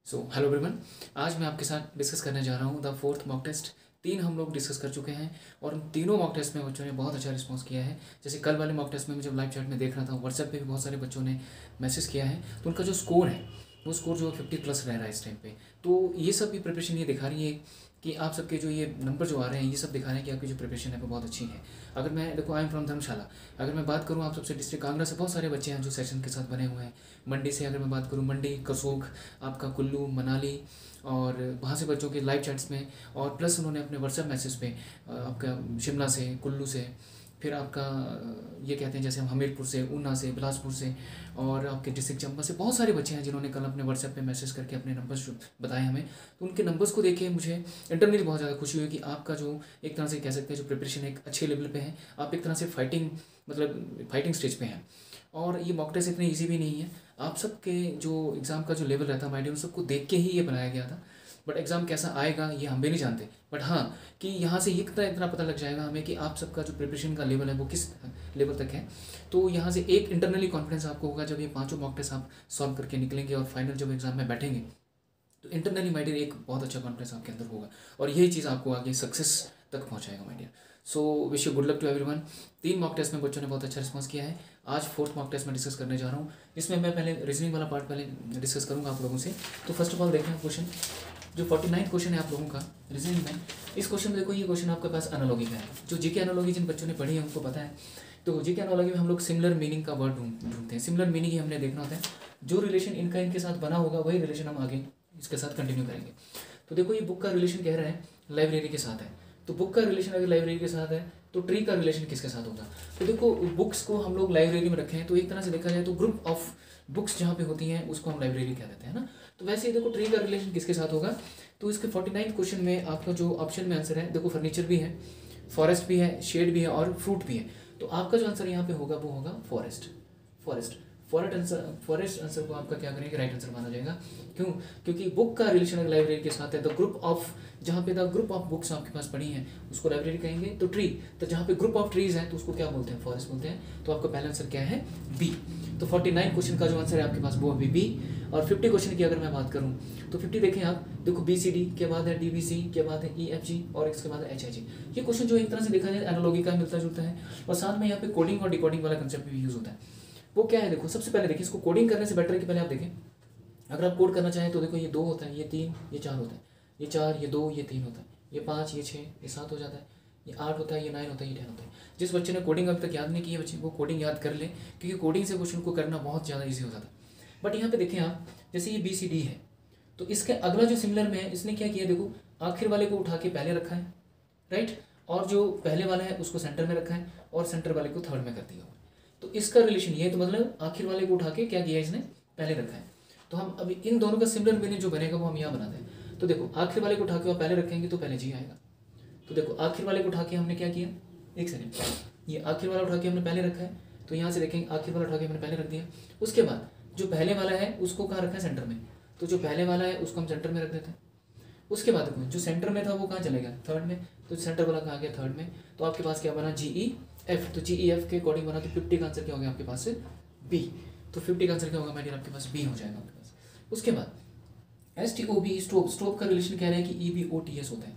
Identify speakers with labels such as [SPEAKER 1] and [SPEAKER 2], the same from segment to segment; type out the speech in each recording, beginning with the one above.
[SPEAKER 1] Hello everyone. आज मैं आपके साथ डिस्कस करने जा रहा हूँ द फोर्थ मॉक टेस्ट। 3 हम लोग डिस्कस कर चुके हैं और उन तीनों मॉक टेस्ट में बच्चों ने बहुत अच्छा रिस्पांस किया है। जैसे कल वाले मॉक टेस्ट में मैं जब लाइव चैट में देख रहा था, व्हाट्सएप पे भी बहुत सारे बच्चों ने मैसेज किया है, तो उनका जो स्कोर है वो स्कोर जो 50+ रह रहा है इस टाइम पे। तो ये सब भी प्रिपरेशन ये दिखा रही है कि आप सबके जो ये नंबर जो आ रहे हैं ये सब दिखा रहे हैं कि आपकी जो प्रिपरेशन है वो बहुत अच्छी है। अगर मैं देखो, आई एम फ्रॉम धर्मशाला, अगर मैं बात करूँ आप सबसे डिस्ट्रिक्ट कांगड़ा से बहुत सारे बच्चे हैं जो सेशन के साथ बने हुए हैं। मंडी से अगर मैं बात करूँ, मंडी, कसोग, आपका कुल्लू, मनाली, और वहाँ से बच्चों के लाइव चैट्स में, और प्लस उन्होंने अपने व्हाट्सएप मैसेज पे आपका शिमला से, कुल्लू से, फिर आपका ये कहते हैं जैसे हम हमीरपुर से, ऊना से, बिलासपुर से, और आपके डिस्ट्रिक्ट चंबा से बहुत सारे बच्चे हैं जिन्होंने कल अपने व्हाट्सएप पे मैसेज करके अपने नंबर्स बताए हमें। तो उनके नंबर्स को देख के मुझे इंटरनली बहुत ज़्यादा खुशी हुई कि आपका जो एक तरह से कह सकते हैं जो प्रिपरेशन एक अच्छे लेवल पे है, आप एक तरह से फाइटिंग स्टेज पे हैं। और ये मॉक टेस्ट इतनी ईजी भी नहीं है। आप सबके जो एग्ज़ाम का जो लेवल रहता है माइडियम, उन सबको देख के ही ये बनाया गया था। बट एग्ज़ाम कैसा आएगा ये हम भी नहीं जानते। बट हाँ, कि यहाँ से ये इतना पता लग जाएगा हमें कि आप सबका जो प्रिपरेशन का लेवल है वो किस लेवल तक है। तो यहाँ से एक इंटरनली कॉन्फिडेंस आपको होगा जब ये 5 मॉक टेस्ट आप सॉल्व करके निकलेंगे और फाइनल जब एग्ज़ाम में बैठेंगे, तो इंटरनली माय डियर एक बहुत अच्छा कॉन्फिडेंस आपके अंदर होगा और यही चीज़ आपको आगे सक्सेस तक पहुँचाएगा my dear. So wish you good luck to everyone. 3 mock test में बच्चों ने बहुत अच्छा रिस्पांस किया है। आज फोर्थ मॉक टेस्ट में डिस्कस करने जा रहा हूँ। इसमें मैं पहले रीजनिंग वाला पार्ट पहले डिस्कस करूँगा आप लोगों से। तो फर्स्ट ऑफ ऑल देखें क्वेश्चन, जो 49 क्वेश्चन है आप लोगों का रीजनिंग में। इस क्वेश्चन में देखो, ये क्वेश्चन आपके पास एनालॉजी का है। जो जीके एनालॉजी जिन बच्चों ने पढ़ी है उनको पता है। तो जीके एनालॉजी में हम लोग सिमिलर मीनिंग का वर्ड ढूंढते हैं। सिमिलर मीनिंग ही हमने देखना होता है। जो रिलेशन इनका इनके साथ बना होगा वही रिलेशन हम आगे इसके साथ कंटिन्यू करेंगे। तो देखो, ये बुक का रिलेशन कह रहा है लाइब्रेरी के साथ है। तो बुक का रिलेशन अगर लाइब्रेरी के साथ है तो ट्री का रिलेशन किसके साथ होगा? तो देखो, बुक्स को हम लोग लाइब्रेरी में रखे हैं, तो एक तरह से देखा जाए तो ग्रुप ऑफ बुक्स जहाँ पे होती हैं उसको हम लाइब्रेरी कह देते हैं ना। तो वैसे ही देखो, ट्री का रिलेशन किसके साथ होगा? तो इसके 49 क्वेश्चन में आपका जो ऑप्शन में आंसर है, देखो फर्नीचर भी है, फॉरेस्ट भी है, शेड भी है और फ्रूट भी है। तो आपका जो आंसर यहाँ पे होगा वो होगा फॉरेस्ट। फॉरेस्ट फॉरेस्ट आंसर को आपका क्या करेंगे, राइट आंसर माना जाएगा। क्यों? क्योंकि बुक का रिलेशन अगर लाइब्रेरी के साथ है, द ग्रुप ऑफ, जहाँ पे द ग्रुप ऑफ बुक्स आपके पास पढ़ी हैं उसको लाइब्रेरी कहेंगे। तो ट्री, तो जहाँ पे ग्रुप ऑफ ट्रीज हैं तो उसको क्या बोलते हैं? फॉरेस्ट बोलते हैं। तो आपका पहला आंसर क्या है? बी। तो 49 क्वेश्चन का जो आंसर है आपके पास वो अभी बी। और 50 क्वेश्चन की अगर मैं बात करूँ तो 50 देखें आप, देखो BCD के बाद है DBC के बाद है EFG और इसके बाद है HIG। ये क्वेश्चन जो एक तरह से देखा जाए एनालॉजी का मिलता जुलता है, और साथ में यहाँ पे कोडिंग और डिकोडिंग वाला कंसेप्ट भी यूज होता है। वो क्या है? देखो, सबसे पहले देखिए, इसको कोडिंग करने से बेटर है कि पहले आप देखें, अगर आप कोड करना चाहें तो देखो, ये 2 होता है, ये 3, ये 4 होता है, ये 4, ये 2, ये 3 होता है, ये 5, ये 6, ये 7 हो जाता है, ये 8 होता है, ये 9 होता है, ये 10 होता है। जिस बच्चे ने कोडिंग अभी तक याद नहीं की है, बच्चे को कोडिंग याद कर ले, क्योंकि कोडिंग से क्वेश्चन को करना बहुत ज़्यादा ईजी हो जाता है। बट यहाँ पे देखें आप, जैसे ये BCD है, तो इसके अगला जो सिमिलर में है, इसने क्या किया? देखो, आखिर वाले को उठा के पहले रखा है, राइट, और जो पहले वाला है उसको सेंटर में रखा है, और सेंटर वाले को थर्ड में कर दिया। तो इसका रिलेशन ये है, तो मतलब आखिर वाले को उठा के क्या किया इसने? पहले रखा है। तो हम अभी इन दोनों का सिमिलर मीनिंग जो बनेगा वो हम यहाँ बनाते हैं। तो देखो, आखिर वाले को उठा के आप पहले रखेंगे तो पहले जी आएगा। तो देखो, आखिर वाले को उठा के हमने क्या किया, एक सेकेंड, ये आखिर वाला उठा के हमने पहले रखा है, तो यहाँ से देखेंगे आखिर वाला उठा के हमने पहले रख दिया। उसके बाद जो पहले वाला है उसको कहाँ रखा है? सेंटर में। तो जो पहले वाला है उसको हम सेंटर में रख देते हैं। उसके बाद जो सेंटर में था वो कहाँ चले गया? थर्ड में। तो सेंटर वाला कहाँ गया? थर्ड में। तो आपके पास क्या बना? GEF। तो GEF के अकॉर्डिंग बना, तो 50 का आंसर क्या हो गया आपके पास? बी। तो 50 का आंसर क्या होगा? मैंने आपके पास बी हो जाएगा आपके पास। उसके बाद STOB, स्टोव। स्टोव का रिलेशन कह रहे हैं कि EBOTS होता है।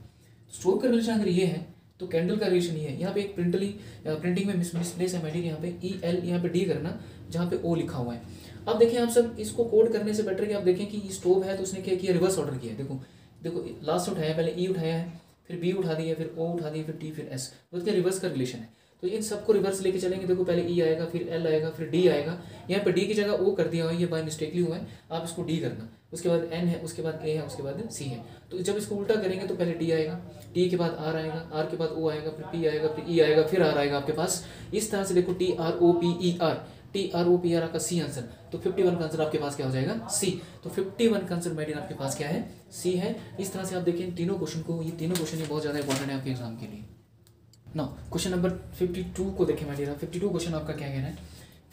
[SPEAKER 1] स्टोव का रिलेशन अगर ये है तो कैंडल का रिलेशन ये है। यहाँ पे एक प्रिंटिंग में मिसप्लेस है मैडम, यहाँ पे EL, यहाँ पे D करना, जहाँ पे O लिखा हुआ है। अब देखें आप सब, इसको कोड करने से बेटर कि आप देखें कि स्टोव है तो उसने क्या किया? रिवर्स ऑर्डर किया है। देखो देखो, लास्ट उठाया, पहले E उठाया है, फिर B उठा दिया, फिर O उठा दिया, फिर T, फिर S। तो इसका रिवर्स का रिलेशन है। तो इन सबको रिवर्स लेके चलेंगे। देखो, पहले E आएगा, फिर L आएगा, फिर D आएगा। यहाँ पे D की जगह O कर दिया हुआ है, ये बाय मिस्टेकली हुआ है, आप इसको D करना। उसके बाद N है, उसके बाद A है, उसके बाद C है। तो जब इसको उल्टा करेंगे तो पहले D आएगा, T के बाद R आएगा, R के बाद O आएगा, फिर P आएगा, फिर E आएगा, फिर R आएगा आपके पास। इस तरह से देखो, TROPER, TROPER आपका C आंसर। तो 51 का आंसर आपके पास क्या हो जाएगा? C। तो 51 का आंसर मेडियन आपके पास क्या है? C है। इस तरह से आप देखें तीनों क्वेश्चन को, ये तीनों क्वेश्चन ये बहुत ज़्यादा इंपॉर्टेंट है आपके एग्जाम के लिए। ना क्वेश्चन नंबर 52 को देखें मेडियन। 52 क्वेश्चन आपका क्या कह रहा है?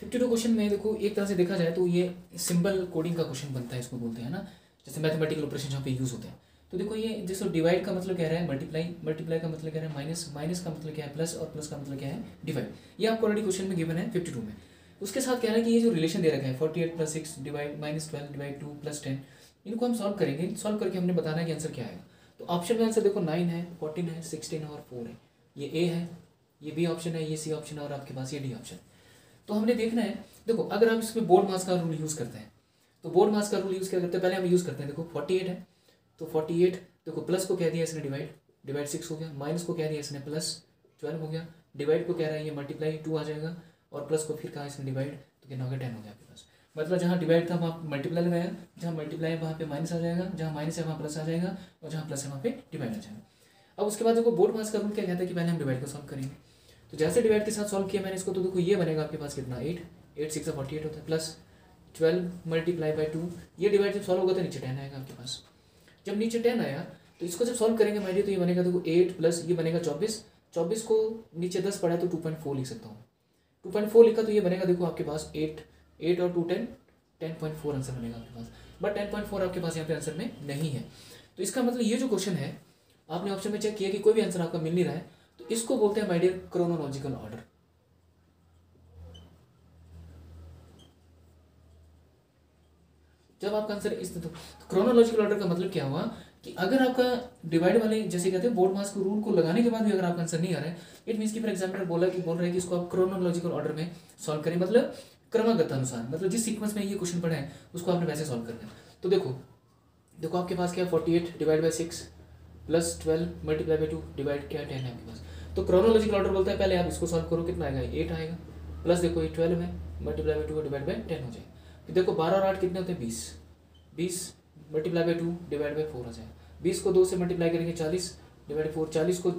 [SPEAKER 1] 52 क्वेश्चन में देखो, एक तरह से देखा जाए तो ये सिंबल कोडिंग का क्वेश्चन बनता है, इसको बोलते हैं ना, जैसे मैथमेटिकल ऑपरेशन जहाँ पे यूज़ होते हैं। तो देखो, ये जैसे डिवाइड का मतलब कह रहा है मल्टीप्लाई, मल्टीप्लाई का मतलब कह रहा है माइनस, माइनस का मतलब क्या है? प्लस, और प्लस का मतलब क्या है? डिवाइड। ये आपको ऑलरेडी क्वेश्चन में गिवन है 52 में। उसके साथ कह रहा है कि ये जो रिलेशन दे रखा है 48 + 6 डिवाइड -12 डिवाइड 2 + 10 इनको हम सॉल्व करेंगे, सॉल्व करके हमने बताना है कि आंसर क्या आएगा। तो ऑप्शन में आंसर देखो 9 है, 14 है, 16 है और 4 है। ये ए है, ये बी ऑप्शन है, ये सी ऑप्शन है और आपके पास ये डी ऑप्शन। तो हमने देखना है, देखो अगर हम इसमें बोर्ड मास का रूल यूज़ करते हैं तो बोर्ड मास का रूल यूज़ क्या करते हैं, पहले हम यूज़ करते हैं। देखो 48 है तो 48, देखो प्लस को कह दिया इसने डिवाइड 6 हो गया, माइनस को कह दिया इसने प्लस 12 हो गया, डिवाइड को कह रहा है ये मल्टीप्लाई 2 आ जाएगा, और प्लस को फिर कहा इसने डिवाइड, तो कितना हो गया 10 हो गया आपके पास। मतलब जहाँ डिवाइड था वहाँ मल्टीप्लाई लगाया, जहाँ मल्टीप्लाई वहाँ पे माइनस आ जाएगा, जहाँ माइनस है वहाँ प्लस आ जाएगा, और जहाँ प्लस है वहाँ पे डिवाइड आ जाएगा। अब उसके बाद देखो बोर्ड मास का रूल क्या कहता है कि पहले हम डिवाइड को सॉल्व करेंगे। तो जैसे डिवाइड के साथ सॉल्व किया मैंने इसको, तो देखो ये बनेगा आपके पास कितना 8 6 48 होता है, प्लस 12 मल्टीप्लाई बाई 2, ये डिवाइड जब सॉल्व होगा तो नीचे 10 आएगा आपके पास। जब नीचे 10 आया तो इसको जब सॉल्व करेंगे माइडियर, तो ये बनेगा देखो 8 प्लस ये बनेगा 24 को नीचे 10 पड़ा है तो 2.4 लिख सकता हूँ। 2.4 लिखा तो ये बनेगा देखो आपके पास 8 और 2 10.4 आंसर बनेगा आपके पास। बट 10.4 आपके पास यहाँ पे आंसर में नहीं है। तो इसका मतलब ये जो क्वेश्चन है आपने ऑप्शन में चेक किया कि कोई भी आंसर आपका मिल नहीं रहा है, तो इसको बोलते हैं माय डियर क्रोनोलॉजिकल ऑर्डर। जब आपका आंसर इस तो क्रोनोलॉजिकल ऑर्डर का मतलब क्या हुआ कि अगर आपका डिवाइड वाले जैसे कहते हैं बोर्ड मास को रूल को लगाने के बाद भी अगर आपका आंसर नहीं आ रहा है, इट मीन्स कि फिर एग्जामिनर बोल रहा है कि इसको आप क्रोनोलॉजिकल ऑर्डर में सॉल्व करें, मतलब क्रमागत अनुसार, मतलब जिस सीक्वेंस में ये क्वेश्चन पढ़ा है उसको आपने वैसे सॉल्व करना है। तो देखो आपके पास क्या है 48 divide by 6 plus 12 multiply by 2 divide क्या 10 है आपके पास। तो क्रोनोलॉजिकल ऑर्डर बोलता है पहले आप इसको सॉल्व करो, कितना आएगा 8 आएगा, प्लस देखो ये 12 है मल्टीप्लाई बाई 2 डिवाइड बाई 10 हो जाएगा। फिर देखो 12 और 8 कितने होते हैं 20 मल्टीप्लाई बाई 2 डिवाइड बाई 4 आ जाएगा। 20 को 2 से मल्टीप्लाई करेंगे 40 डिवाइड 4, 40 को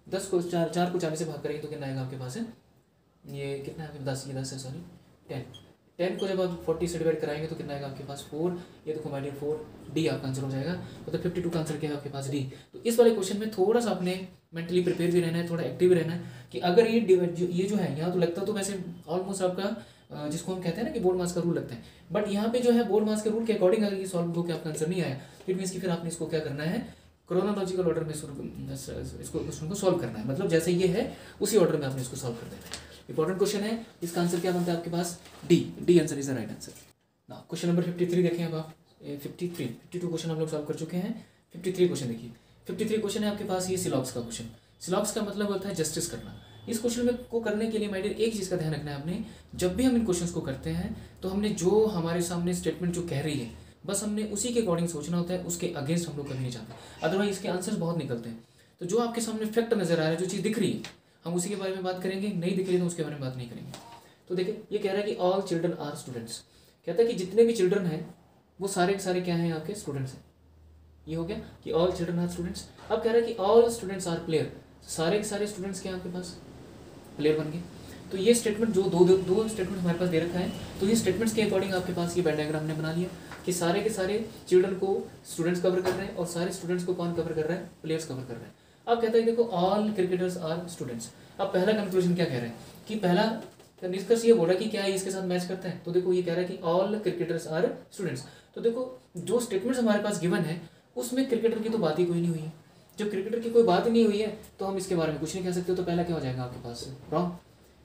[SPEAKER 1] 10 को 4 को 40 से भाग करेंगे तो कितना आएगा आपके पास है, ये कितना है 10, ये 10 है सॉरी 10 को जब आप 40 से डिवाइड कराएंगे तो कितना आएगा आपके पास 4, ये देखो माइडियर 4, डी आपका आंसर हो जाएगा। मतलब 52 का आंसर क्या है आपके पास डी। तो इस वाले क्वेश्चन में थोड़ा सा आपने मेंटली प्रिपेयर भी रहना है, थोड़ा एक्टिव भी रहना है कि अगर ये जो है यहाँ तो लगता तो वैसे ऑलमोस्ट आपका जिसको हम कहते हैं ना कि बोर्ड मास का रूल लगता है, बट यहाँ पे जो है बोर्ड मास के रूल के अकॉर्डिंग अगर ये सॉल्व हो के आपका आंसर नहीं आया, इट मीन्स कि फिर आपने इसको क्या करना है क्रोनोलॉजिकल ऑर्डर में इसको क्वेश्चन को सॉल्व करना है, मतलब जैसे ये है उसी ऑर्डर में आपने इसको सॉल्व कर देना है। इंपॉर्टेंट क्वेश्चन है, इसका आंसर क्या बनता है आपके पास D answer is the right answer. ना क्वेश्चन नंबर 53 देखें अब आप, 52 क्वेश्चन हम लोग सॉल्व कर चुके हैं। 53 क्वेश्चन देखिए, 53 क्वेश्चन है आपके पास ये सिलॉक्स का क्वेश्चन। सिलॉक्स का मतलब होता है जस्टिस करना। इस क्वेश्चन में को करने के लिए माय डियर एक चीज़ का ध्यान रखना है आपने, जब भी हम इन क्वेश्चंस को करते हैं तो हमने जो हमारे सामने स्टेटमेंट जो कह रही है बस हमने उसी के अकॉर्डिंग सोचना होता है, उसके अगेंस्ट हम लोग कभी नहीं जाते, अदरवाइज इसके आंसर्स बहुत निकलते हैं। तो जो आपके सामने फैक्ट नजर आ रहा है, जो चीज़ दिख रही है, हम उसी के बारे में बात करेंगे, नहीं दिख रही तो उसके बारे में बात नहीं करेंगे। तो देखिए ये कह रहा है कि ऑल चिल्ड्रन आर स्टूडेंट्स, कहता है कि जितने भी चिल्ड्रन हैं वो सारे के सारे क्या हैं आपके स्टूडेंट्स हैं। ये हो गया कि ऑल चिल्ड्रन आर स्टूडेंट्स। अब कह रहा है कि ऑल स्टूडेंट्स आर प्लेयर, सारे के सारे स्टूडेंट्स क्या आपके पास प्लेयर बन गए। तो ये स्टेटमेंट जो दो स्टेटमेंट हमारे पास दे रखा है, तो ये स्टेटमेंट्स के अकॉर्डिंग आपके पास ये वेन डायग्राम हमने बना लिया कि सारे के सारे चिल्ड्रन को स्टूडेंट्स कवर कर रहे हैं और सारे स्टूडेंट्स को कौन कवर कर रहा है, प्लेयर्स कवर कर रहे हैं। अब कहता है देखो ऑल क्रिकेटर्स आर स्टूडेंट्स। अब पहला कंक्लूजन क्या कह रहा है कि पहला निष्कर्ष ये बोल रहा है कि क्या ये इसके साथ मैच करता है। तो देखो ये कह रहा है कि ऑल क्रिकेटर्स आर स्टूडेंट्स। तो देखो जो स्टेटमेंट्स हमारे पास गिवन है उसमें क्रिकेटर की तो बात ही कोई नहीं हुई है। जब क्रिकेटर की कोई बात ही नहीं हुई है तो हम इसके बारे में कुछ नहीं कह सकते। तो पहला क्या हो जाएगा आपके पास रॉन्ग,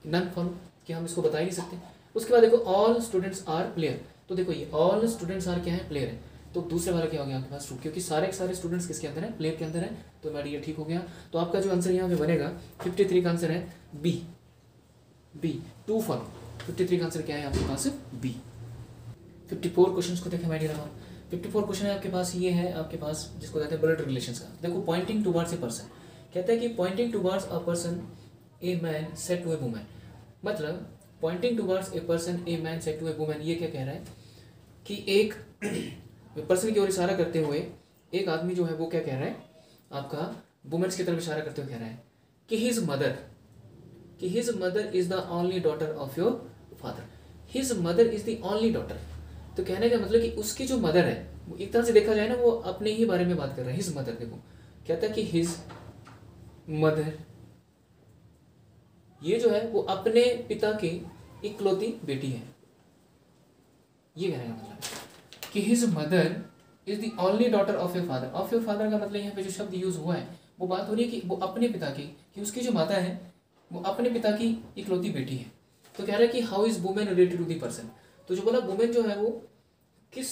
[SPEAKER 1] नन फॉलो, कि हम इसको बता ही नहीं सकते। उसके बाद देखो ऑल स्टूडेंट्स आर प्लेयर। तो देखो ये ऑल स्टूडेंट्स आर क्या है, प्लेयर है। तो दूसरे वाला क्या हो गया आपके पास ट्रू, क्योंकि सारे के सारे स्टूडेंट्स किसके अंदर है, प्लेयर के अंदर है। तो मेरा ये ठीक हो गया। तो आपका जो आंसर यहाँ पे बनेगा 53 का आंसर है बी टू फॉलो। 53 का आंसर क्या है आपके पास बी। 54 क्वेश्चन को देखें माइडियर आप, 54 क्वेश्चन है आपके पास, ये है आपके पास जिसको कहते हैं ब्लड रिलेशंस का। देखो पॉइंटिंग टुवर्ड्स ए पर्सन, कहता है कि pointing towards a person a man said to a woman, मतलब pointing towards a person a man said to a woman, ये क्या कह रहा है कि एक पर्सन की ओर इशारा करते हुए एक आदमी जो है वो क्या कह रहा है आपका वुमेन्स की तरफ इशारा करते हुए कह रहा है कि his mother is the only daughter of your father. His mother is the only daughter. तो कहने का मतलब कि उसकी जो मदर है वो एक तरह से देखा जाए ना वो अपने ही बारे में बात कर रहा है। हिज मदर, देखो कहता है कि हिज मदर ये जो है वो अपने पिता की इकलौती बेटी है। ये कहने का मतलब कि his mother is the only daughter of your father. Of your father का मतलब यहाँ पे जो शब्द यूज हुआ है वो बात हो रही है कि वो अपने पिता की, कि उसकी जो माता है वो अपने पिता की इकलौती बेटी है। तो कह रहा है कि how is women related to the person. तो जो बोला वुमेन जो है वो किस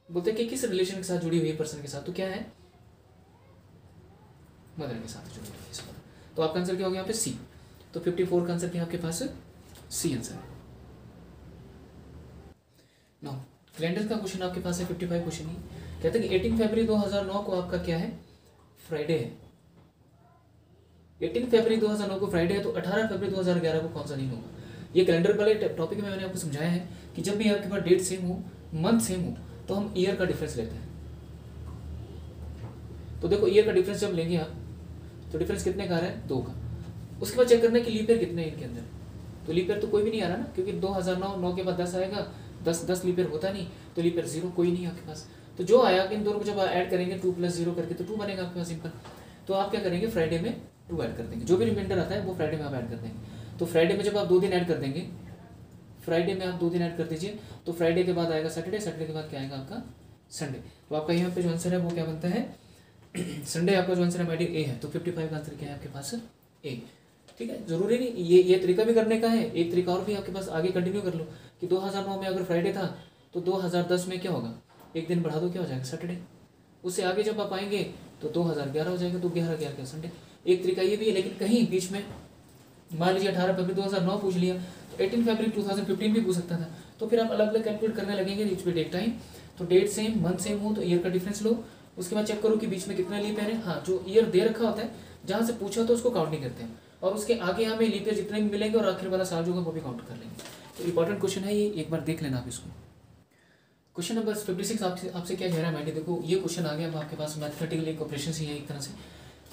[SPEAKER 1] बोलते हैं कि किस रिलेशन के साथ जुड़ी हुई है पर्सन के साथ, तो क्या है, मदर के साथ जुड़ी हुई है। तो आपका आंसर क्या हो गया यहाँ पे सी। तो 54 का आंसर क्या आपके पास सी आंसर है। नो कैलेंडर का क्वेश्चन आपके पास है 55 क्वेश्चन ही कहते हैं कि 18 फरवरी 2009 को आपका क्या है, फ्राइडे है। 18 फरवरी 2009 को फ्राइडे है, तो 18 फरवरी 2011 को कौन सा दिन होगा। ये कैलेंडर वाले टॉपिक में मैंने आपको समझाया है कि जब भी आपके पास डेट सेम हो, मंथ सेम हो, तो हम ईयर का डिफरेंस लेते हैं। तो देखो ईयर का डिफरेंस जब लेंगे आप, तो डिफरेंस कितने का आ रहा है, 2 का। उसके बाद चेक करना है कि लीप ईयर कितने हैं इनके अंदर। तो लीप ईयर तो कोई भी नहीं आ रहा ना, क्योंकि 2009 9 के बाद 10 आएगा, 10 लीप ईयर होता नहीं, तो लीप ईयर 0 कोई नहीं आपके पास। तो जो आया इन दोनों को जब ऐड करेंगे 2 + 0 करके, तो 2 बनेगा आपके पास सिंपल। तो आप क्या करेंगे, फ्राइडे में 2 ऐड कर देंगे, जो भी रिमाइंडर आता है वो फ्राइडे में आप ऐड कर देंगे। तो फ्राइडे में जब आप 2 दिन ऐड कर देंगे, फ्राइडे में आप 2 दिन ऐड कर दीजिए, तो फ्राइडे के बाद आएगा सैटरडे, सैटरडे के बाद क्या आएगा आपका संडे। तो आपका यहाँ पे जो आंसर है वो क्या बनता है, संडे आपका जो आंसर है माइडियर ए है। तो 55 का आंसर क्या है आपके पास ए। ठीक है, जरूरी नहीं ये तरीका भी करने का है, एक तरीका और भी आपके पास आगे कंटिन्यू कर लो कि 2009 में अगर फ्राइडे था तो 2010 में क्या होगा, एक दिन बढ़ा दो, क्या हो जाएगा सैटरडे। उससे आगे जब आप आएंगे तो 2011 हो जाएगा, तो 11 क्या संडे। एक तरीका ये भी है, लेकिन कहीं बीच में मान लीजिए 18 फरवरी 2009 पूछ लिया, तो 18 फरवरी 2015 भी पूछ सकता था। तो फिर आप अलग अलग कैलकुलेट करने लगेंगे, इच विल टेक टाइम। तो डेट सेम, मंथ सेम हो तो ईयर का डिफरेंस लो, उसके बाद चेक करो कि बीच में कितना लीप ईयर है। हाँ, जो ईयर दे रखा होता है, जहाँ से पूछा तो उसको काउंट नहीं करते हैं, और उसके आगे हमें लीप ईयर जितने भी मिलेंगे और आखिर वाला साल जो होगा वो भी काउंट कर लेंगे। तो इंपॉर्टेंट क्वेश्चन है ये, एक बार देख लेना आप इसको। क्वेश्चन नंबर 56 आपसे क्या कह रहा है माइंड, देखो ये क्वेश्चन आ गया अब आपके पास, मैथमेटिकल एक ऑपरेशन ही है एक तरह से।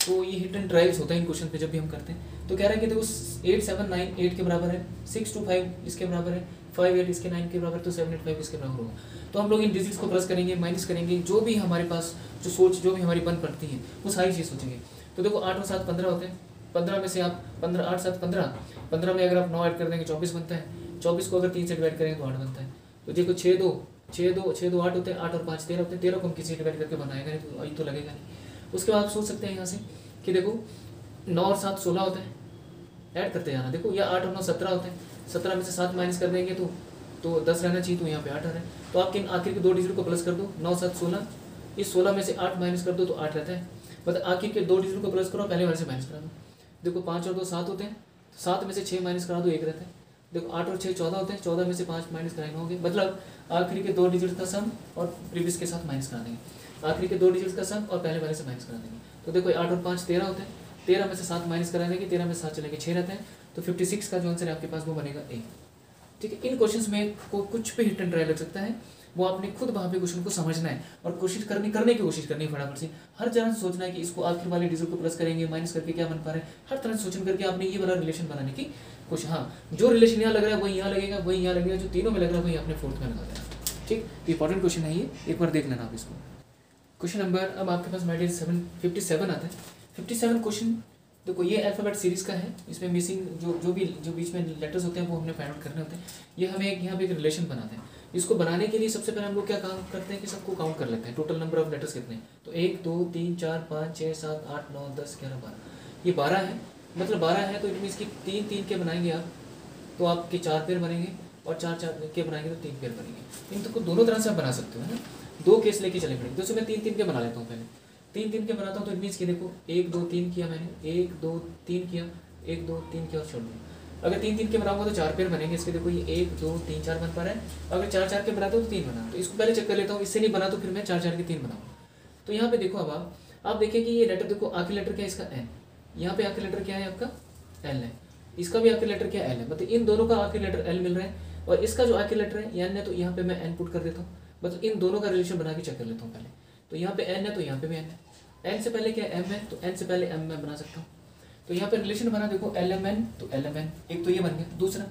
[SPEAKER 1] तो ये हिट एंड ट्रायल्स होता है इन क्वेश्चन पे जब भी हम करते हैं। तो कह रहा है कि देखो 8 7 9 8 के बराबर है, 6 2 5 इसके बराबर है, 5 8 इसके 9 के बराबर, तो 7 8 5 इसके बराबर होगा। तो हम लोग इन डिजिट्स को प्लस करेंगे, माइनस करेंगे, जो भी हमारे पास जो भी हमारी बन पड़ती है वो सारी चीज़ सोचेंगे। तो देखो 8 और 7 15 होते हैं, 15 में से आप 15 8 7 15 में अगर आप 9 ऐड कर देंगे 24 बनता है, 24 को अगर 3 से डिवाइड करेंगे तो 8 बनता है। तो देखो 6 2 8 होते हैं, 8 और 5 13 होते हैं, 13 को हम किसी डिवाइड करके बनाएगा नहीं, तो ये तो लगेगा नहीं। उसके बाद आप सोच सकते हैं यहाँ से कि देखो 9 और 7 16 होते हैं, ऐड करते जाना। देखो या 8 और 9 17 होते हैं, 17 में से 7 माइनस कर देंगे तो 10 रहना चाहिए, तो यहाँ पे 8 आ रहा है। तो आप किन आखिर के 2 डिजिट को प्लस कर दो, 9 7 16, इस 16 में से 8 माइनस कर दो तो 8 रहता है। मतलब आखिर के 2 डिजिट को प्लस करो, पहले वाले से माइनस करा दो। देखो 5 और 2 7 होते हैं, 7 में से 6 माइनस करा दो, 1 रहता है। देखो 8 और 6 14 होते हैं, 14 में से 5 माइनस कराएंगे होंगे, मतलब आखिरी के 2 डिजिट का सम और प्रीवियस के साथ माइनस करा देंगे, आखिरी के 2 डिजिट का सम और पहले वाले से माइनस करा देंगे। तो देखो 8 और 5 13 होते हैं, 13 में से 7 माइनस करा देंगे, 13 में से 7 चलेंगे 6 रहते हैं। तो 56 का जो आंसर है आपके पास वो बनेगा ए। ठीक है, इन क्वेश्चंस में को कुछ भी हिट एंड ट्राई लग सकता है, वो आपने खुद वहाँ पे क्वेश्चन को समझना है और करने की कोशिश करनी है फटाफट से। हर तरह से सोचना है कि इसको आखिर वाले डिजिट को प्लस करेंगे, माइनस करके क्या बन पा रहा है, हर तरह से सोचन करके आपने ये वाला रिलेशन बनाने की कुछ। हाँ, जो रिलेशन यहाँ लग रहा है वही यहाँ लगेगा, वही यहाँ लगेगा, जो तीनों में लग रहा है वही आपने फोर्थ में लगा देना। ठीक, तो इंपॉर्टेंट क्वेश्चन है ये, एक बार देख लेना आप इसको। क्वेश्चन नंबर अब आपके पास माइडियर 57 आता है। 57 क्वेश्चन देखो ये अल्फाबेट सीरीज का है, इसमें मिसिंग जो बीच में लेटर्स होते हैं वो हमने फाइंड आउट करने होते हैं। ये हमें यहाँ पे एक रिलेशन बनाते हैं। इसको बनाने के लिए सबसे पहले हम लोग क्या काम करते हैं कि सबको काउंट कर लेते हैं, टोटल नंबर ऑफ लेटर्स कितने हैं। तो 1 2 3 4 5 6 7 8 9 10 11 12, ये 12 है। मतलब 12 है तो इट मीन्स की 3 3 के बनाएंगे आप तो आपके 4 पेयर बनेंगे, और 4 4 के बनाएंगे तो 3 पेयर बनेंगे। इन तो दोनों तरह से आप बना सकते हो, है ना। 2 केस लेके चले पड़ेंगे, तो मैं 3 3 के बना लेता हूँ पहले। 3 3 के बनाता हूँ तो इट मीन्स कि देखो 1 2 3 किया मैंने, 1 2 3 किया, 1 2 3 किया और छोड़ दिया। अगर 3 3 के बनाऊंगा तो 4 पेयर बनेंगे इसके। देखो ये 1 2 3 4 बन पा रहा है। अगर 4 4 के बनाता हूँ तो 3 बना, तो इसको पहले चेक कर लेता हूँ, इससे नहीं बना तो फिर मैं 4 4 के 3 बनाऊँ। तो यहाँ पे देखो अब आप देखिए कि ये लेटर देखो आखिरी लेटर क्या है इसका एन, यहाँ पे आखिरी लेटर क्या है आपका एल है, इसका भी आखिरी लेटर क्या एल है, मतलब इन दोनों का आखिरी लेटर एल मिल रहा है, और इसका जो आखिरी लेटर है एन है, तो यहाँ पे मैं एन पुट कर देता हूँ। मतलब इन दोनों का रिलेशन बना के चेक कर लेता हूँ पहले। तो यहाँ पे एन है तो यहाँ पे भी एन है, एन से पहले क्या एम है तो एन से पहले एम मैं बना सकता हूँ। तो यहाँ पे रिलेशन बना देखो एल एम एन तो एल एम एन, एक तो ये बन गया। दूसरा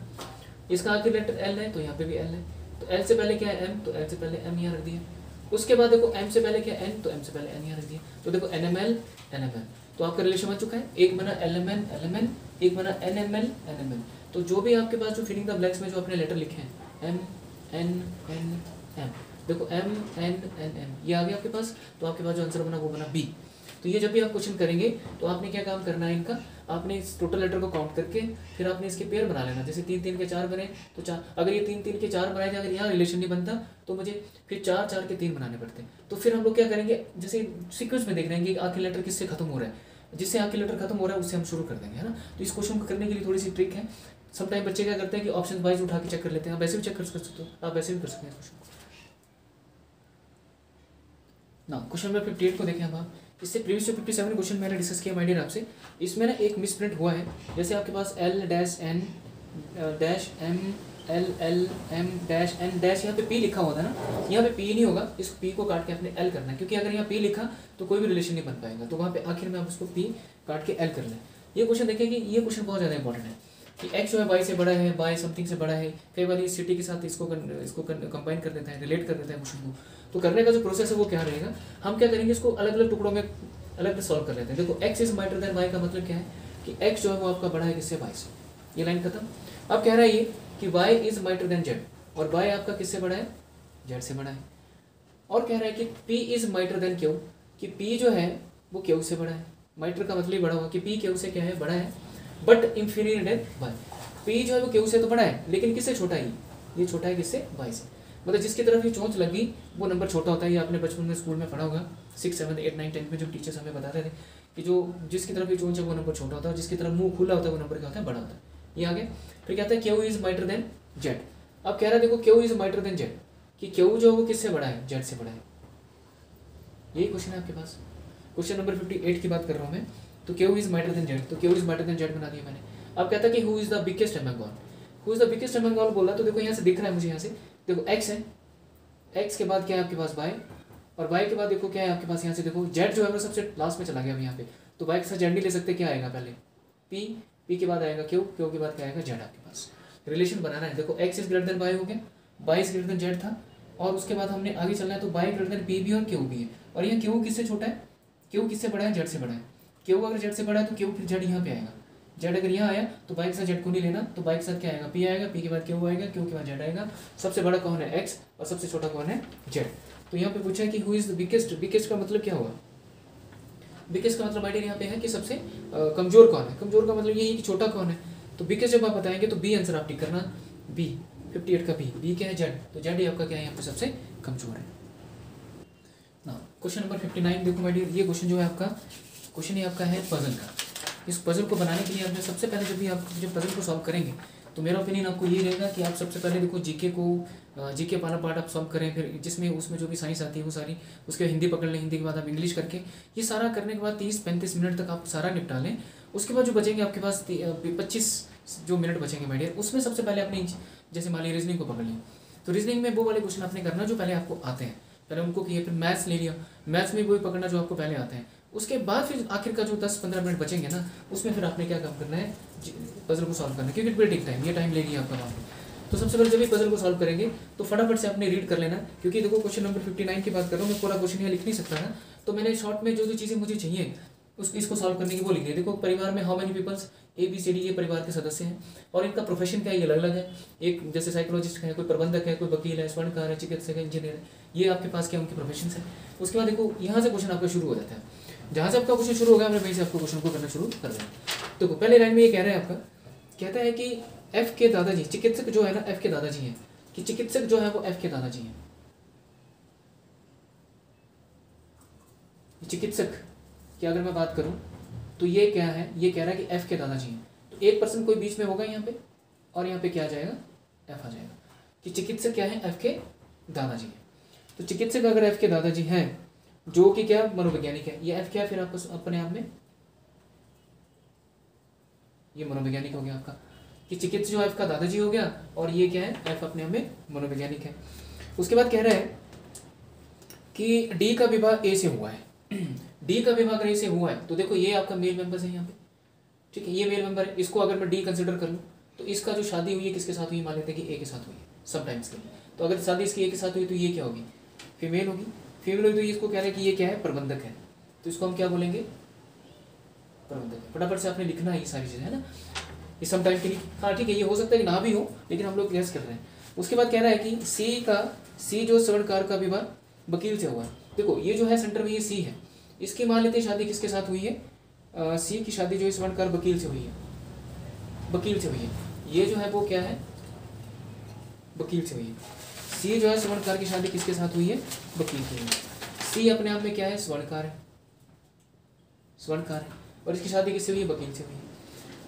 [SPEAKER 1] इसका आखिरी लेटर एल है तो यहाँ पे भी एल है, तो एल से पहले क्या है एम, तो एल से पहले एम यहाँ रख दिया। उसके बाद देखो एम से पहले क्या एन, तो एम से पहले एन यहाँ रख दिया। तो देखो N M L N M L, तो आपका रिलेशन बन चुका है। एक बना एल एम एन, एक बना N M L N M L. तो जो भी आपके पास जो फिलिंग द ब्लैंक्स में जो अपने लेटर लिखे हैं एम एन एन एम, देखो एम एन एन एम ये आ गया आपके पास। तो आपके पास जो आंसर बना वो बना बी। तो ये जब भी आप क्वेश्चन करेंगे तो आपने क्या काम करना है इनका, आपने इस टोटल लेटर को काउंट करके फिर आपने इसके पेयर बना लेना। जैसे 3 3 के 4 बने तो 4, अगर ये 3 3 के 4 बनाए थे, अगर यहाँ रिलेशन नहीं बनता तो मुझे फिर 4 4 के 3 बनाने पड़ते। तो फिर हम लोग क्या करेंगे, जैसे सीक्वेंस में देख रहे हैं कि आखिरी लेटर किससे खत्म हो रहा है, जिससे आखिरी लेटर खत्म हो रहा है उससे हम शुरू कर देंगे, है ना। तो इस क्वेश्चन को करने के लिए थोड़ी सी ट्रिक है। समटाइम बच्चे क्या करते हैं कि ऑप्शन वाइज उठा के चेक कर लेते हैं, आप वैसे भी चेक कर सकते हो, आप वैसे भी कर सकते हैं क्वेश्चन ना। क्वेश्चन नंबर 58 को देखें अब आप। इससे प्रीवियस जो 57 क्वेश्चन मैंने डिस्कस किया माय डियर आपसे, इसमें ना एक मिस प्रिंट हुआ है। जैसे आपके पास L dash N dash M L L M dash N dash, यहाँ पे P लिखा होता है ना, यहाँ पे P नहीं होगा, इस P को काट के आपने L करना है, क्योंकि अगर यहाँ P लिखा तो कोई भी रिलेशन नहीं बन पाएगा, तो वहाँ पे आखिर में आप उसको P काट के L कर लें। ये क्वेश्चन देखिए कि ये क्वेश्चन बहुत ज़्यादा इंपॉर्टेंट है कि x जो है y से बड़ा है, y समथिंग से बड़ा है, कई बार इस सिटी के साथ इसको कंबाइन कर देता है, रिलेट कर देता है क्वेश्चन को। तो करने का जो प्रोसेस है वो क्या रहेगा, हम क्या करेंगे, इसको अलग अलग टुकड़ों में अलग सॉल्व कर लेते हैं। देखो x is greater than y का मतलब क्या है कि x जो है वो आपका बड़ा है किससे, y से, ये लाइन खत्म। अब कह रहा है ये कि y is greater than z, और y आपका किससे बड़ा है, z से बड़ा है। और कह रहा है कि p is greater than q, कि p जो है वो q से बड़ा है। माइटर का मतलब बड़ा हुआ कि p q से क्या है, बड़ा है, but inferior than y। p जो है वो q से तो बड़ा है, लेकिन किससे छोटा है, ये छोटा है किससे, y से। मतलब जिसकी तरफ ये चोंच लगी वो नंबर छोटा होता है। ये आपने बचपन में स्कूल में पढ़ा होगा, 6 7 8 9 10 में जो टीचर्स हमें बताते थे कि जो जिसकी तरफ ये चोंच है वो नंबर छोटा होता है, और जिसकी तरफ मुंह खुला होता है वो नंबर क्या होता है, बड़ा होता है। ये आगे फिर कहता है q is greater than z। अब कह रहा है देखो q is greater than z, कि q जो है वो किससे बड़ा है, z से बड़ा है। यही क्वेश्चन है आपके पास। क्वेश्चन नंबर 58 की बात कर रहा हूँ मैं। तो q is greater than z, तो q is greater than z बना दिया मैंने। अब कहता है कि who is the biggest among all, who is the biggest among all बोला, तो देखो यहाँ से दिख रहा है मुझे, यहाँ से देखो x है, x के बाद क्या है आपके पास y, और y के बाद देखो क्या है आपके पास, यहाँ से देखो z जो है वो सबसे लास्ट में चला गया अभी यहाँ पे, तो y के साथ z नहीं ले सकते, क्या आएगा पहले p के बाद आएगा q के बाद क्या आएगा z। आपके पास रिलेशन बनाना है। देखो x is greater than y हो गया, y is greater than z था, और उसके बाद हमने आगे चलना है, तो y ग्रेटर देन p भी और q भी है। और यहाँ q किससे छोटा है, q किससे बड़ा है, z से बड़ा है। q अगर z से बड़ा है तो q फिर z यहाँ पे आएगा, z अगर यहाँ आया तो y के साथ z को नहीं लेना, तो y के साथ क्या आएगा, p आएगा, p के बाद q आएगा, q के बाद z आएगा। सबसे बड़ा कौन है, x, और सबसे छोटा कौन है, z। तो यहाँ पे पूछा है कि who is the biggest, biggest का मतलब क्या होगा, बिगेस्ट का मतलब आइडिया यहाँ पे है कि सबसे कमजोर कौन है। कमजोर का मतलब यही कि छोटा कौन है। तो बिगेस्ट जब आप बताएंगे तो बी आंसर आप टिक करना, बी 58 का बी क्या है, z, तो z ही आपका क्या है यहाँ पे सबसे कमजोर है ना। क्वेश्चन नंबर 59 देखो माय डियर, ये क्वेश्चन जो है आपका, क्वेश्चन ये आपका है पजल का। इस पजल को बनाने के लिए आपने सबसे पहले जब भी आप जब पजल को सॉल्व करेंगे तो मेरा ओपिनियन आपको ये रहेगा कि आप सबसे पहले देखो जीके वाला पार्ट आप सॉल्व करें, फिर जिसमें उसमें जो भी साइंस आती है वो सारी, उसके हिंदी पकड़ लें, हिंदी के बाद आप इंग्लिश करके ये सारा करने के बाद 30-35 मिनट तक आप सारा निपटा लें। उसके बाद जो बचेंगे आपके पास 25 जो मिनट बचेंगे माय डियर, उसमें सबसे पहले आपने जैसे मान ली रीजनिंग को पकड़ लिया, तो रीजनिंग में वो वाले क्वेश्चन आपने करना जो पहले आपको आते हैं, पहले उनको किए, फिर मैथ्स ले लिया, मैथ्स में वही पकड़ना जो आपको पहले आते हैं। उसके बाद फिर आखिर का जो 10-15 मिनट बचेंगे ना, उसमें फिर आपने क्या काम करना है, पजल को सॉल्व करना है, क्योंकि वेटिंग टाइम, ये टाइम लेगी आपका वहाँ पे। तो सबसे पहले जब भी पजल को सॉल्व करेंगे तो फटाफट से आपने रीड कर लेना, क्योंकि देखो क्वेश्चन नंबर 59 की बात कर रहा हूँ मैं, पूरा क्वेश्चन यहाँ लिख नहीं सकता ना, तो मैंने शॉर्ट में जो जो चीज़ें मुझे चाहिए इसको सॉल्व करने की वो लिख दी। देखो परिवार में हाउ मेनी पीपल्स, ABCD ये परिवार के सदस्य हैं, और इनका प्रोफेशन क्या है ये अलग अलग है। एक जैसे साइकोलॉजिस्ट है, कोई प्रबंधक है, कोई वकील है, स्वर्णकार है, चिकित्सक है, इंजीनियर है, ये आपके पास क्या उनके प्रोफेशन है। उसके बाद देखो यहाँ से क्वेश्चन आपका शुरू हो जाता है, जहाँ से आपका क्वेश्चन शुरू होगा हमने वहीं से आपको क्वेश्चन को करना शुरू कर देना। देखो पहले लाइन में ये कह रहा है आपका, कहता है कि F के दादाजी, चिकित्सक जो है ना F के दादाजी हैं, कि चिकित्सक जो है वो F के दादाजी हैं। चिकित्सक की अगर मैं बात करूं तो ये क्या है, ये कह रहा है कि F के दादाजी हैं, तो एक पर्सन कोई बीच में होगा यहाँ पे, और यहाँ पे क्या आ जाएगा, F आ जाएगा, कि चिकित्सक क्या है, F के दादाजी हैं। तो चिकित्सक अगर F के दादाजी हैं, जो कि क्या मनोवैज्ञानिक है, ये F क्या है फिर आपको अपने आप में, ये मनोवैज्ञानिक हो गया आपका, कि चिकित्सक जो F का दादाजी हो गया, और ये क्या है, F अपने आप में मनोवैज्ञानिक है। उसके बाद कह रहा है कि D का विवाह A से हुआ है, D का विवाह अगर A से हुआ है तो देखो ये आपका मेल मेंबर है यहाँ पे, ठीक है, ये मेल मेंबर है, इसको अगर मैं D कंसिडर कर लूँ तो इसका जो शादी हुई है किसके साथ हुई, मान लेते हैं कि A के साथ हुई है समटाइम्स के लिए, तो अगर शादी इसकी A के साथ हुई तो ये क्या होगी, फीमेल होगी। फीमेल होगी तो इसको कह रहे हैं कि ये क्या है, प्रबंधक है, तो इसको हम क्या बोलेंगे, प्रबंधक। फटाफट से आपने लिखना है ये सारी चीज़ें, है ना, ये सम टाइम के लिए। हाँ ठीक है, ये हो सकता है कि ना भी हो, लेकिन हम लोग गैस कर रहे हैं। उसके बाद कह रहा है कि C जो स्वर्णकार का विवाह वकील से हुआ है। देखो ये जो है सेंटर में ये C है, इसकी मान लेते हैं शादी किसके साथ हुई है, सी की शादी जो है स्वर्णकार वकील से हुई है, वकील से हुई है। ये जो है वो क्या है, वकील से हुई है। सी जो है स्वर्णकार की शादी किसके साथ हुई है, वकील से हुई है। सी अपने आप में क्या है, स्वर्णकार है, स्वर्णकार है, और इसकी शादी किससे हुई है, वकील से हुई है।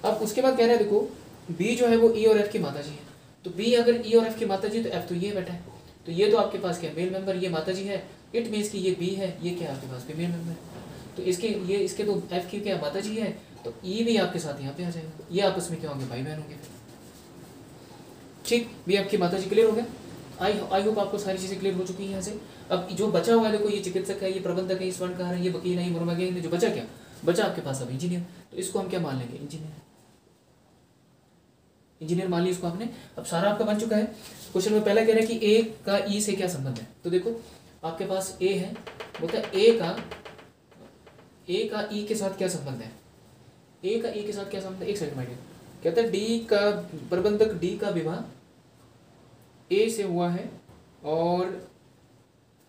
[SPEAKER 1] अब उसके बाद कह रहे हैं देखो बी जो है वो ई और एफ की माता जी है, तो बी अगर ई और एफ की माता जी तो एफ तो ये बैठा है, तो ये तो आपके पास क्या है, मेल मेंबर, ये माता जी है, इट मीन्स कि ये बी है, ये क्या है आपके पास फीमेल मेंबर है, तो इसके ये इसके तो एफ की क्या माता जी है, तो ई भी आपके साथ यहाँ पे आ जाएगा, ये आपस में क्या होंगे, भाई बहन होंगे। ठीक, बी आपकी माता जी क्लियर हो गया। आई होप आपको सारी चीज़ें क्लियर हो चुकी हैं यहाँ से। अब जो बचा हुआ है देखो, ये चिकित्सक है, ये प्रबंधक है, ये स्वर्णकार है, ये वकील है, ये मनोवैज्ञानिक है, जो बचा क्या, बचा आपके पास अब इंजीनियर, तो इसको हम क्या मान लेंगे, इंजीनियर, इंजीनियर मान लिया इसको आपने। अब सारा आपका बन चुका है। क्वेश्चन में पहला कह रहा है कि ए का ई से क्या संबंध है, तो देखो आपके पास ए है, बोलता है ए का ई के साथ क्या संबंध है, ए का ई के साथ क्या संबंध है, एक सेकंड माइडियर, कहता है डी का प्रबंधक, डी का विवाह ए से हुआ है, और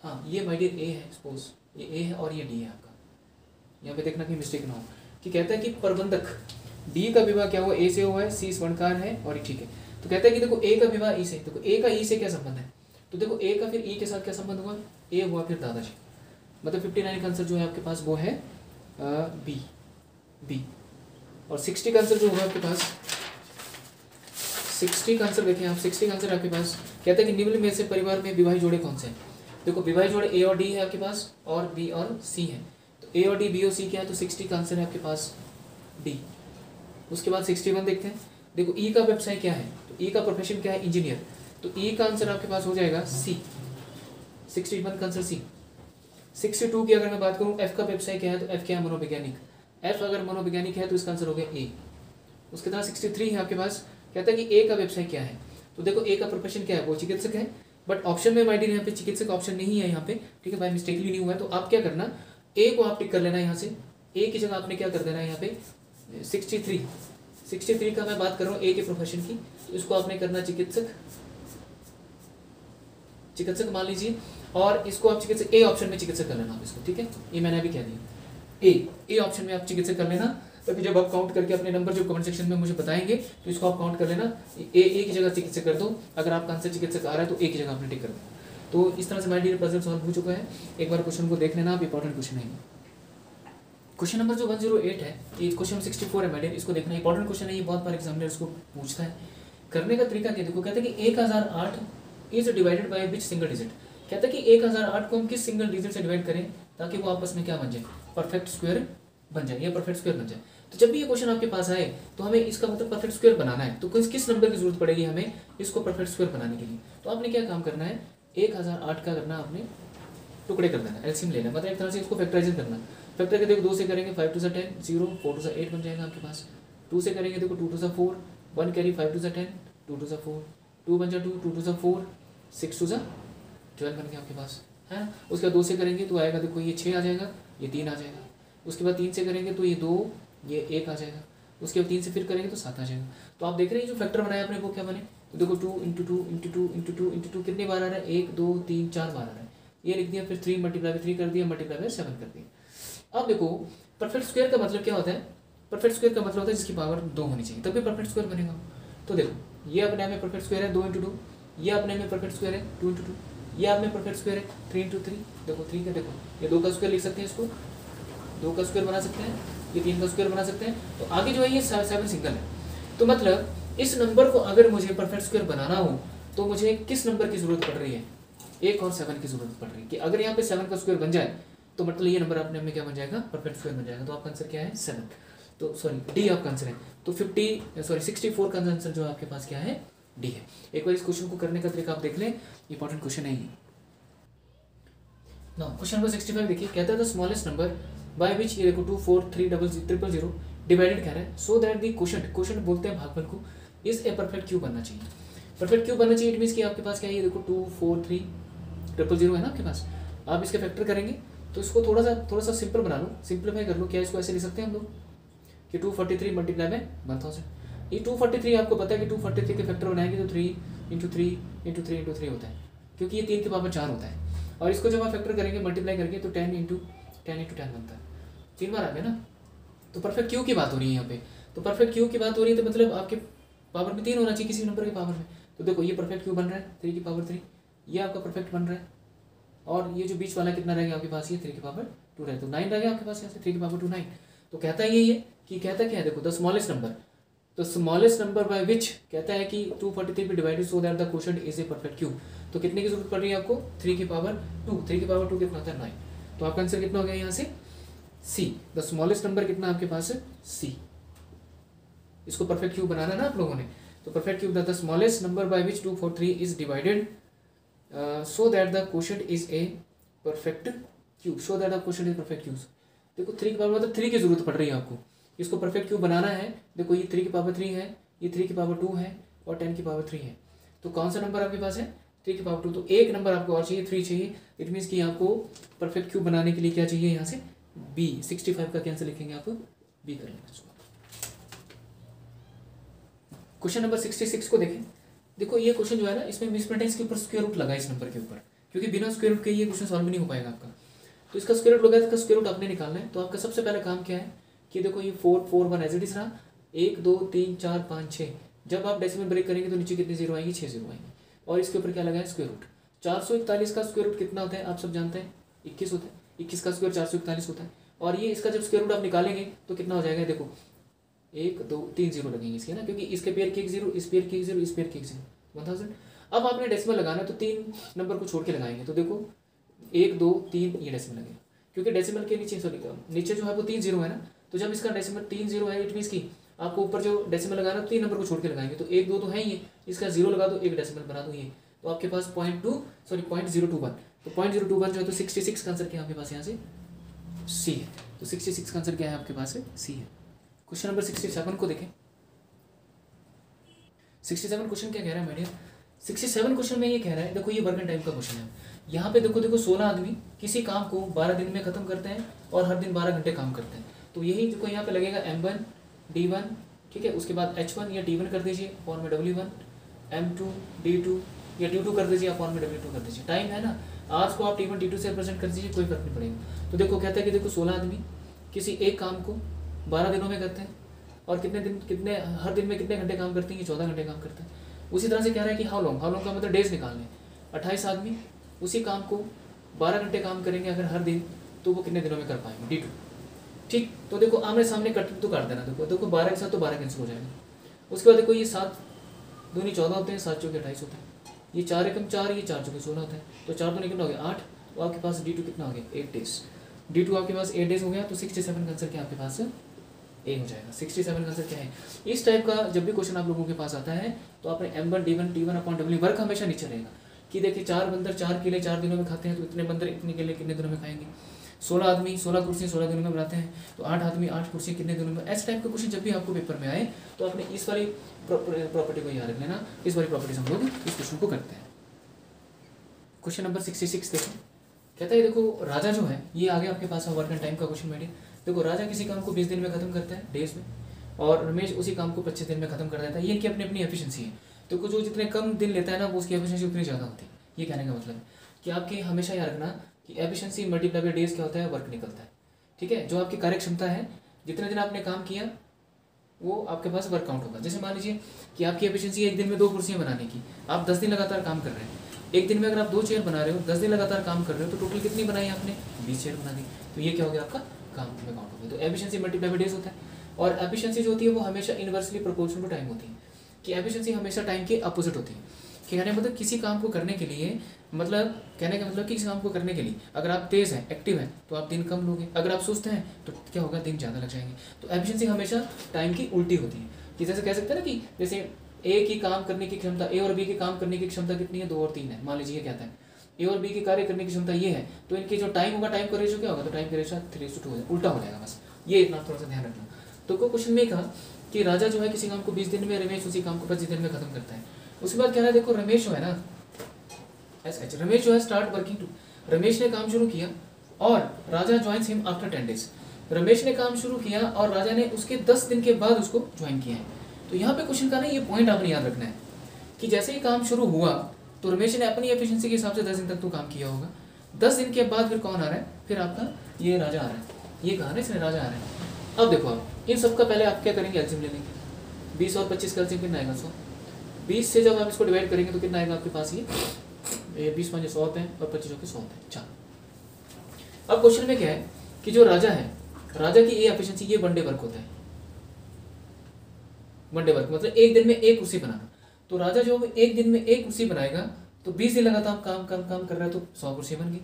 [SPEAKER 1] हाँ ये माइडियर ए है, सपोज ये ए है और ये डी है आपका, यहाँ पे देखना कि मिस्टेक ना हो, कि कहता है कि प्रबंधक डी का विवाह क्या हुआ, ए से हुआ है, सी स्वर्णकार है, और ये ठीक है। तो कहता है कि देखो ए का विवाह ई से, देखो ए का ई से क्या संबंध है, तो देखो ए का फिर ई के साथ क्या संबंध हुआ, ए हुआ फिर दादाजी, मतलब 59 का आंसर जो है आपके पास वो है बी, बी। और 60 का आंसर जो होगा आपके पास, 60 का आंसर देखें आप, 60 का आंसर आपके पास कहता है कि निम्न में से परिवार में विवाही जोड़े कौन से हैं, देखो विवाही जोड़े ए और डी है आपके पास, और बी और सी है, तो ए और डी, बी और सी क्या है, तो 60 का आंसर है आपके पास डी। उसके बाद 61 देखते हैं, देखो ई का व्यवसाय क्या है, तो ई का प्रोफेशन क्या है, इंजीनियर, तो ई का आंसर आपके पास हो जाएगा सी, 61 का आंसर सी। 62 की अगर मैं बात करूं, एफ का व्यवसाय क्या है, तो एफ क्या है, मनोवैज्ञानिक, एफ अगर मनोवैज्ञानिक है तो इसका आंसर हो गया ए। उसके बाद 63 है आपके पास, कहता है कि ए का व्यवसाय क्या है, तो देखो ए का प्रोफेशन क्या है, वो चिकित्सक है, बट ऑप्शन में माइडियर यहाँ पे चिकित्सक ऑप्शन नहीं है यहाँ पे, ठीक है भाई, मिस्टेकली नहीं हुआ है, तो आप क्या करना, ए को आप टिक कर लेना यहाँ से, ए की जगह आपने क्या कर देना है यहाँ पे 63 का मैं बात कर रहा हूँ ए के प्रोफेशन की, तो इसको आपने करना चिकित्सक, चिकित्सक मान लीजिए, और इसको आप चिकित्सक ए ऑप्शन में चिकित्सक कर लेना आप इसको, ठीक है, ये मैंने अभी कह दिया, ए ऑप्शन में आप चिकित्सक कर लेना, ताकि जब आप काउंट करके अपने नंबर जो कमेंट सेक्शन में मुझे बताएंगे तो इसको आप काउंट कर लेना, ए की जगह चिकित्सक कर दो, अगर आपका आंसर चिकित्सक आ रहा है तो ए की जगह आपने टिक कर दो। तो इस तरह से माय डियर पजल सॉल्व हो चुका है, एक बार क्वेश्चन को देख लेना आप, इंपॉर्टेंट क्वेश्चन है। क्वेश्चन नंबर जो 108 है, ये क्वेश्चन 64 है माय डियर, इसको देखना, इंपॉर्टेंट क्वेश्चन है ये, बहुत बार एग्जामिनर इसको पूछता है। करने का तरीका क्या, देखो कहता है कि 1008 is divided by which single digit, कहता है कि 1008 को हम किस सिंगल डिजिट से डिवाइड करें ताकि वो आपस में क्या बन जाए, परफेक्ट स्क्वायर बन जाए, या परफेक्ट स्क्वायर बन जाए। तो जब भी ये क्वेश्चन आपके पास आए तो हमें इसका मतलब परफेक्ट स्क्वायर बनाना है, तो किस नंबर की जरूरत पड़ेगी हमें इसको परफेक्ट स्क्वायर बनाने के लिए, तो आपने क्या काम करना है, 1008 का करना आपने टुकड़े कर देना, एलसीएम लेना, मतलब एक तरह से इसको फैक्टराइज करना। फैक्टर के देखो 2 से करेंगे 5 2 10 0, 4 2 8 बन जाएगा आपके पास। 2 से करेंगे देखो 2 2 4, 1 कैरी 5 2 10, 2 2 4, 2 बन जाए 2, 2 2 4, 6 2 12 बन गया आपके पास, है ना। उसके बाद 2 से करेंगे तो आएगा देखो ये 6 आ जाएगा, ये 3 आ जाएगा। उसके बाद 3 से करेंगे तो ये 2, ये 1 आ जाएगा। उसके बाद 3 से फिर करेंगे तो 7 आ जाएगा। तो आप देख रहे हैं जो फैक्टर बनाया आपने वो क्या बने, तो देखो 2 × 2 × 2 × 2 × 2 कितनी बार आ रहा है, 1 2 3 4 बार आ रहा है, ये लिख दिया। फिर 3 मल्टीप्लाई 3 कर दिया, मल्टीप्लाई 7 कर दिया। अब देखो परफेक्ट स्क्वायर का मतलब क्या होता है, परफेक्ट स्क्वायर का मतलब होता है जिसकी पावर 2 होनी चाहिए तभी परफेक्ट स्क्वायर बनेगा। तो देखो ये अपने में परफेक्ट स्क्वायर है 2 × 2, ये अपने में परफेक्ट स्क्वायर है 2 × 2, ये आप में परफेक्ट स्क्वायर है 3 × 3, देखो 3 का देखो ये 2 का स्क्वायर लिख सकते हैं, इसको 2 का स्क्वायर बना सकते हैं, ये 3 का स्क्वायर बना सकते हैं। तो आगे जो है ये 7 सिंगल है। तो मतलब इस नंबर को अगर मुझे परफेक्ट स्क्वायर बनाना हो तो मुझे किस नंबर की जरूरत पड़ रही है, 1 और 7 की जरूरत पड़ रही है, कि अगर यहाँ पे 7 का स्क्वायर बन जाए तो मतलब ये नंबर अपने में क्या बन जाएगा, परफेक्ट स्क्वायर बन जाएगा। तो आपका आंसर क्या है 7, तो सॉरी डी आपका आंसर है। तो 64 का आंसर जो आपके पास क्या है, डी है। एक बार इस क्वेश्चन को करने का तरीका आप देख लें, इंपॉर्टेंट क्वेश्चन है ये। नाउ क्वेश्चन नंबर 65 देखिए, कहता है the smallest number by which ये देखो 2 4 3 0 डिवाइडेड कह रहा है, सो दैट द क्वोशंट बोलते हैं भागफल को, इज ए परफेक्ट क्यूब बनना चाहिए। परफेक्ट क्यूब बनना चाहिए, इट मींस कि आपके पास क्या है, ये देखो 2 4 3 0 है ना आपके पास। आप इसके फैक्टर करेंगे तो इसको थोड़ा सा सिंपल बना लो, सिंप्लीफाई कर लो। क्या इसको ऐसे लिख सकते हैं हम लोग कि 243 मल्टीप्लाई में 1000। ये 243 आपको पता है कि 243 के फैक्टर बनाएंगे तो 3 × 3 × 3 × 3 होता है, क्योंकि ये 3 की पावर 4 होता है। और इसको जब आप फैक्टर करेंगे मल्टीप्लाई करके तो 10 × 10 × 10 बनता है, 3 बार आ गया ना। तो परफेक्ट क्यू की बात हो रही है यहाँ पे, तो परफेक्ट क्यू की बात हो रही है तो मतलब आपके पावर में 3 होना चाहिए किसी नंबर के पावर में। तो देखो ये परफेक्ट क्यू बन रहा है 3 की पावर 3, ये आपका परफेक्ट बन रहा है। और ये जो बीच वाला कितना रहेगा आपके पास, ये 3 की पावर 2 रहे, तो 9 रहेगा आपके पास यहाँ से 3 की पावर 2 9। तो कहता है ये कि कहता क्या है देखो, द स्मॉलेस्ट नंबर, तो स्मॉलेस्ट नंबर बाय विच कहता है कि 243 पे divided so that the quotient is a perfect cube. तो कितने की जरूरत पड़ रही है आपको, 3 की पावर 2, 3 की पावर 2 कितना होता है 9। तो आपका आंसर कितना हो गया यहाँ से सी, द स्मॉलेस्ट नंबर कितना आपके पास है सी। इसको परफेक्ट क्यूब बनाना ना आप लोगों ने, तो perfect cube the smallest number by which 243 is divided so that the quotient is a perfect cube, so that the quotient is perfect cube. देखो 3 की पावर मतलब 3 की जरूरत पड़ रही है आपको, इसको परफेक्ट क्यूब बनाना है। देखो ये 3 की पावर 3 है, ये 3 की पावर 2 है और 10 की पावर 3 है। तो कौन सा नंबर आपके पास है 3 की पावर 2, तो एक नंबर आपको और चाहिए 3 चाहिए। इट मीन्स कि आपको परफेक्ट क्यूब बनाने के लिए क्या चाहिए यहाँ से बी। 65 का कैंसिल लिखेंगे आप बी कर लेंगे। क्वेश्चन नंबर 66 को देखें। देखो ये क्वेश्चन जो है ना, इसमें मिसप्रिंटेंस के ऊपर स्क्वायर रूट लगा इस नंबर के ऊपर, क्योंकि बिना स्क्वायर रूट के ये क्वेश्चन सॉल्व नहीं हो पाएगा आपका। तो इसका स्क्वायर रूट लगा, इसका स्क्वायर रूट आपने निकालना है। तो आपका सबसे पहला काम क्या है कि देखो ये 4 4 1 एज इट इज रहा, 1 2 3 4 5 6। जब आप डेसिमल ब्रेक करेंगे तो नीचे कितने जीरो आएंगे, 6 जीरो आएंगे। और इसके ऊपर क्या लगा है स्क्वायर रूट। 441 का स्क्वायर रूट कितना होता है आप सब जानते हैं, 21 होता है। 21 का स्क्वायर 441 होता है। और ये इसका जब स्क्वायर रूट आप निकालेंगे तो कितना हो जाएगा, देखो 1 2 3 जीरो लगेंगे इसके ना, क्योंकि इसके पेयर के एक जीरो, इस पेयर के एक जीरो, इस पेयर के एक जीरो, 1000। अब आपने डेसिमल लगाना तो 3 नंबर को छोड़ के लगाएंगे। तो देखो 1 2 3 ये डेसिमल लगेगा, क्योंकि डेसिमल के नीचे सॉरी नीचे जो है वो 3 जीरो है ना। तो जब इसका डेसिमल 3 जीरो है इट मीन्स की आपको ऊपर जो डेसिमल लगाना तो 3 नंबर को छोड़ के लगाएंगे। तो 1 2 तो है ही, इसका जीरो लगा दो, एक डेसिमल बना दो ये, तो आपके पास 0.021। तो 0.021 जो है तो 66 का आंसर क्या है आपके पास यहाँ से सी है। तो 66 का आंसर क्या है आपके पास सी है। क्वेश्चन नंबर 67 को देखें। 67 क्वेश्चन क्या कह रहा है मेडियर, 67 क्वेश्चन में ये कह रहा है, देखो ये वर्क एंड टाइम का क्वेश्चन है। यहाँ पे देखो 16 आदमी किसी काम को 12 दिन में खत्म करते हैं और हर दिन 12 घंटे काम करते हैं। तो यही देखो यहाँ पे लगेगा M1 D1, ठीक है। उसके बाद H1 या D1 कर दीजिए अपॉन में W1, M2 D2 या D2 कर दीजिए अपॉन में W2 कर दीजिए। टाइम है ना, आज को आप T1 T2 से रिप्रेजेंट कर दीजिए, कोई फर्क नहीं पड़ेगा। तो देखो कहता है कि देखो 16 आदमी किसी एक काम को 12 दिनों में करते हैं और कितने हर दिन में कितने घंटे काम करते हैं, ये 14 घंटे काम करते हैं। उसी तरह से कह रहा है कि हाउ लॉन्ग का मतलब डेज निकालने, 28 आदमी उसी काम को 12 घंटे काम करेंगे अगर हर दिन, तो वो कितने दिनों में कर पाएंगे D2, ठीक। तो देखो आमने सामने कट तो काट देना, देखो 12 के साथ तो 12 कैंसिल हो जाएगा। उसके बाद देखो ये 7 दूनी 14 होते हैं, 7 चौके 28 होते हैं, ये 4 एकम 4, ये 4 चौके 16 होते हैं। तो 4 दूनी कितना हो गया 8, तो आपके पास D2 कितना हो गया 8 डेज। D2 आपके पास 8 डेज हो गया। तो 67 का आंसर क्या आपके पास ए हो जाएगा। 67 का आंसर क्या है। इस टाइप का जब भी क्वेश्चन आप लोगों के पास आता है तो आपने M1 D1 T1 upon W work हमेशा नीचे रहेगा कि देखिए 4 बंदर 4 केले 4 दिनों में खाते हैं, तो इतने बंदर इतने केले कितने दिनों में खाएंगे। 16 आदमी 16 कुर्सी 16 दिनों में बनाते हैं, तो 8 आदमी 8 कुर्सी कितने दिनों में। ऐसे टाइप का क्वेश्चन जब भी आपको पेपर में आए तो आपने इस वाली प्रॉपर्टी को याद रख लेना। इस वाली प्रॉपर्टी से हम लोग इस क्वेश्चन को करते हैं। क्वेश्चन नंबर 66 देखो, कहता है देखो राजा जो है, ये आगे आपके पास वर्क एंड टाइम का क्वेश्चन मेडिया। देखो राजा किसी काम को 20 दिन में खत्म करता है डेज में, और रमेश उसी काम को 25 दिन में खत्म कर देता है। ये इनकी अपनी अपनी एफिशिएंसी है। तो जो जितने कम दिन लेता है ना वो उसकी एफिशिएंसी उतनी ज़्यादा होती है। ये कहने का मतलब है कि आपके हमेशा याद रखना कि एफिशिएंसी मल्टीप्लाई बाय डेज क्या होता है, वर्क निकलता है, ठीक है। जो आपकी कार्य क्षमता है, जितने दिन आपने काम किया वो आपके पास वर्क काउंट होगा। जैसे मान लीजिए कि आपकी एफिशिएंसी एक दिन में 2 कुर्सियाँ बनाने की, आप 10 दिन लगातार काम कर रहे हैं। एक दिन में अगर आप 2 चेयर बना रहे हो, 10 दिन लगातार काम कर रहे हो, तो टोटल कितनी बनाई आपने 20 चेयर बना दी। तो ये क्या हो गया आपका काम में काउंट हो गया। तो एफिशिएंसी मल्टीप्लाई बाय डेज होता है। और एफिशिएंसी जो होती है वो हमेशा इनवर्सली प्रोपोर्शनल टू टाइम होती है, कि एफिशिएंसी हमेशा टाइम के अपोजिट होती है। कहने का मतलब किसी काम को करने के लिए, मतलब कहने का मतलब कि किसी काम को करने के लिए अगर आप तेज़ हैं, एक्टिव हैं, तो आप दिन कम लोगे। अगर आप सुस्त हैं तो क्या होगा, दिन ज़्यादा लग जाएंगे। तो एफिशिएंसी हमेशा टाइम की उल्टी होती है। कि जैसे कह सकते हैं ना कि जैसे ए की काम करने की क्षमता, ए और बी की काम करने की क्षमता कितनी है, 2 और 3 है। मान लीजिए ये कहता है ए और बी की कार्य करने की क्षमता ये है, तो इनकी जो टाइम होगा, टाइम का रेशो क्या होगा, तो टाइम का रेशो 3:2 हो जाएगा, उल्टा हो जाएगा। बस ये इतना थोड़ा सा ध्यान रखना। तो कोई क्वेश्चन में कहा कि राजा जो है किसी काम को 20 दिन में, रमेश उसी काम को 25 दिन में खत्म करता है। उसके बाद क्या है, देखो रमेश जो है ना SH, रमेश जो है स्टार्ट वर्किंग टू, रमेश ने काम शुरू किया और Raja joins him after 10 days. Ramesh ने काम शुरू किया और राजा ने उसके 10 दिन के बाद उसको ज्वाइन किया है। तो यहाँ पे क्वेश्चन का ना ये पॉइंट आपने याद रखना है कि जैसे ही काम शुरू हुआ तो रमेश ने अपनी एफिशिएंसी के हिसाब से 10 दिन तक तो काम किया होगा, 10 दिन के बाद फिर कौन आ रहा है, फिर आपका ये राजा आ रहा है, ये कहा ना इसने राजा आ रहा है। अब देखो आप इन सबका पहले आप क्या करेंगे, एलसीएम ले लेंगे। 20 और 25 का एलसीएम कितना आएगा, 100। 20 से जब आप इसको डिवाइड करेंगे तो कितना आएगा आपके पास, ये 20 5 100 होते हैं और 25 के 100 होते हैं। चलो अब क्वेश्चन में क्या है कि जो राजा है, राजा की ये एफिशिएंसी, ये वन डे वर्क होता है। वन डे वर्क मतलब एक दिन में एक कुर्सी बनाना। तो राजा जो एक दिन में एक कुर्सी बनाएगा तो 20 दिन लगातार काम कर रहा है तो 100 कुर्सी बन गई।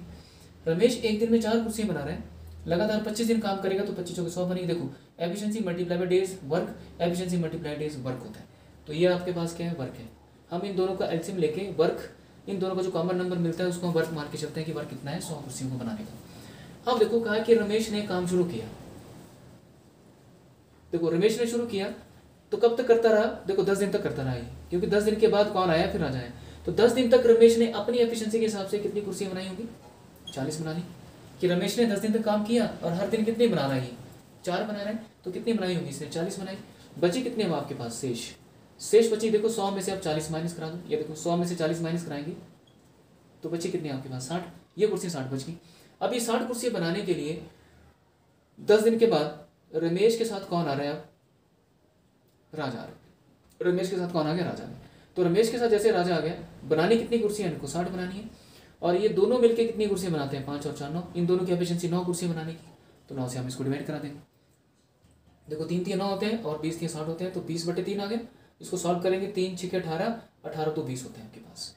[SPEAKER 1] रमेश एक दिन में 4 कुर्सी बना रहा है, लगातार 25 दिन काम करेगा तो 25 के 100 बनेगी। देखो efficiency multiply by days work, efficiency multiply days work होता है। तो ये आपके पास क्या है, वर्क है। हम इन दोनों का एलसीएम लेके वर्क, इन दोनों का जो कॉमन नंबर मिलता है उसको हम वर्क मान के चलते हैं कि वर्क कितना है, 100 कुर्सियों को बनाने का। अब देखो कहा कि रमेश ने काम शुरू किया। देखो रमेश ने शुरू किया तो कब तक करता रहा, देखो 10 दिन तक करता रहा ये, क्योंकि 10 दिन के बाद कौन आया, फिर राजा आया। तो 10 दिन तक रमेश ने अपनी एफिशिएंसी के हिसाब से कितनी कुर्सियां बनाई होंगी, 40 बना ली। कि रमेश ने 10 दिन तक काम किया और हर दिन कितनी बना रहा है, 4 बना रहा है, तो कितनी बनाई होंगी इसने, 40 बनाई। बची कितने अब आपके पास, शेष बची। देखो 100 में से आप 40 माइनस करा दो, ये देखो 100 में से 40 माइनस कराएंगे तो बची कितनी आपके पास, 60। ये कुर्सी 60 बच गई। अब ये 60 कुर्सी बनाने के लिए 10 दिन के बाद रमेश के साथ कौन आ रहा है, अब राजा आ रहा है। रमेश के साथ कौन आ गया, राजा आ गया। तो रमेश के साथ जैसे राजा आ गया, बनानी कितनी कुर्सियां, इनको 60 बनानी है। और ये दोनों मिलकर कितनी कुर्सियां बनाते हैं, 5 और 4 9। इन दोनों की एफिशिएंसी 9 कुर्सियां बनाने की, तो 9 से हम इसको डिवाइड करा देंगे। देखो 3 3 9 होते हैं और 20 3 60 होते हैं, तो 20/3 आ गया। इसको सॉल्व करेंगे, 3 6 18, 18 तो 20 होते हैं आपके पास।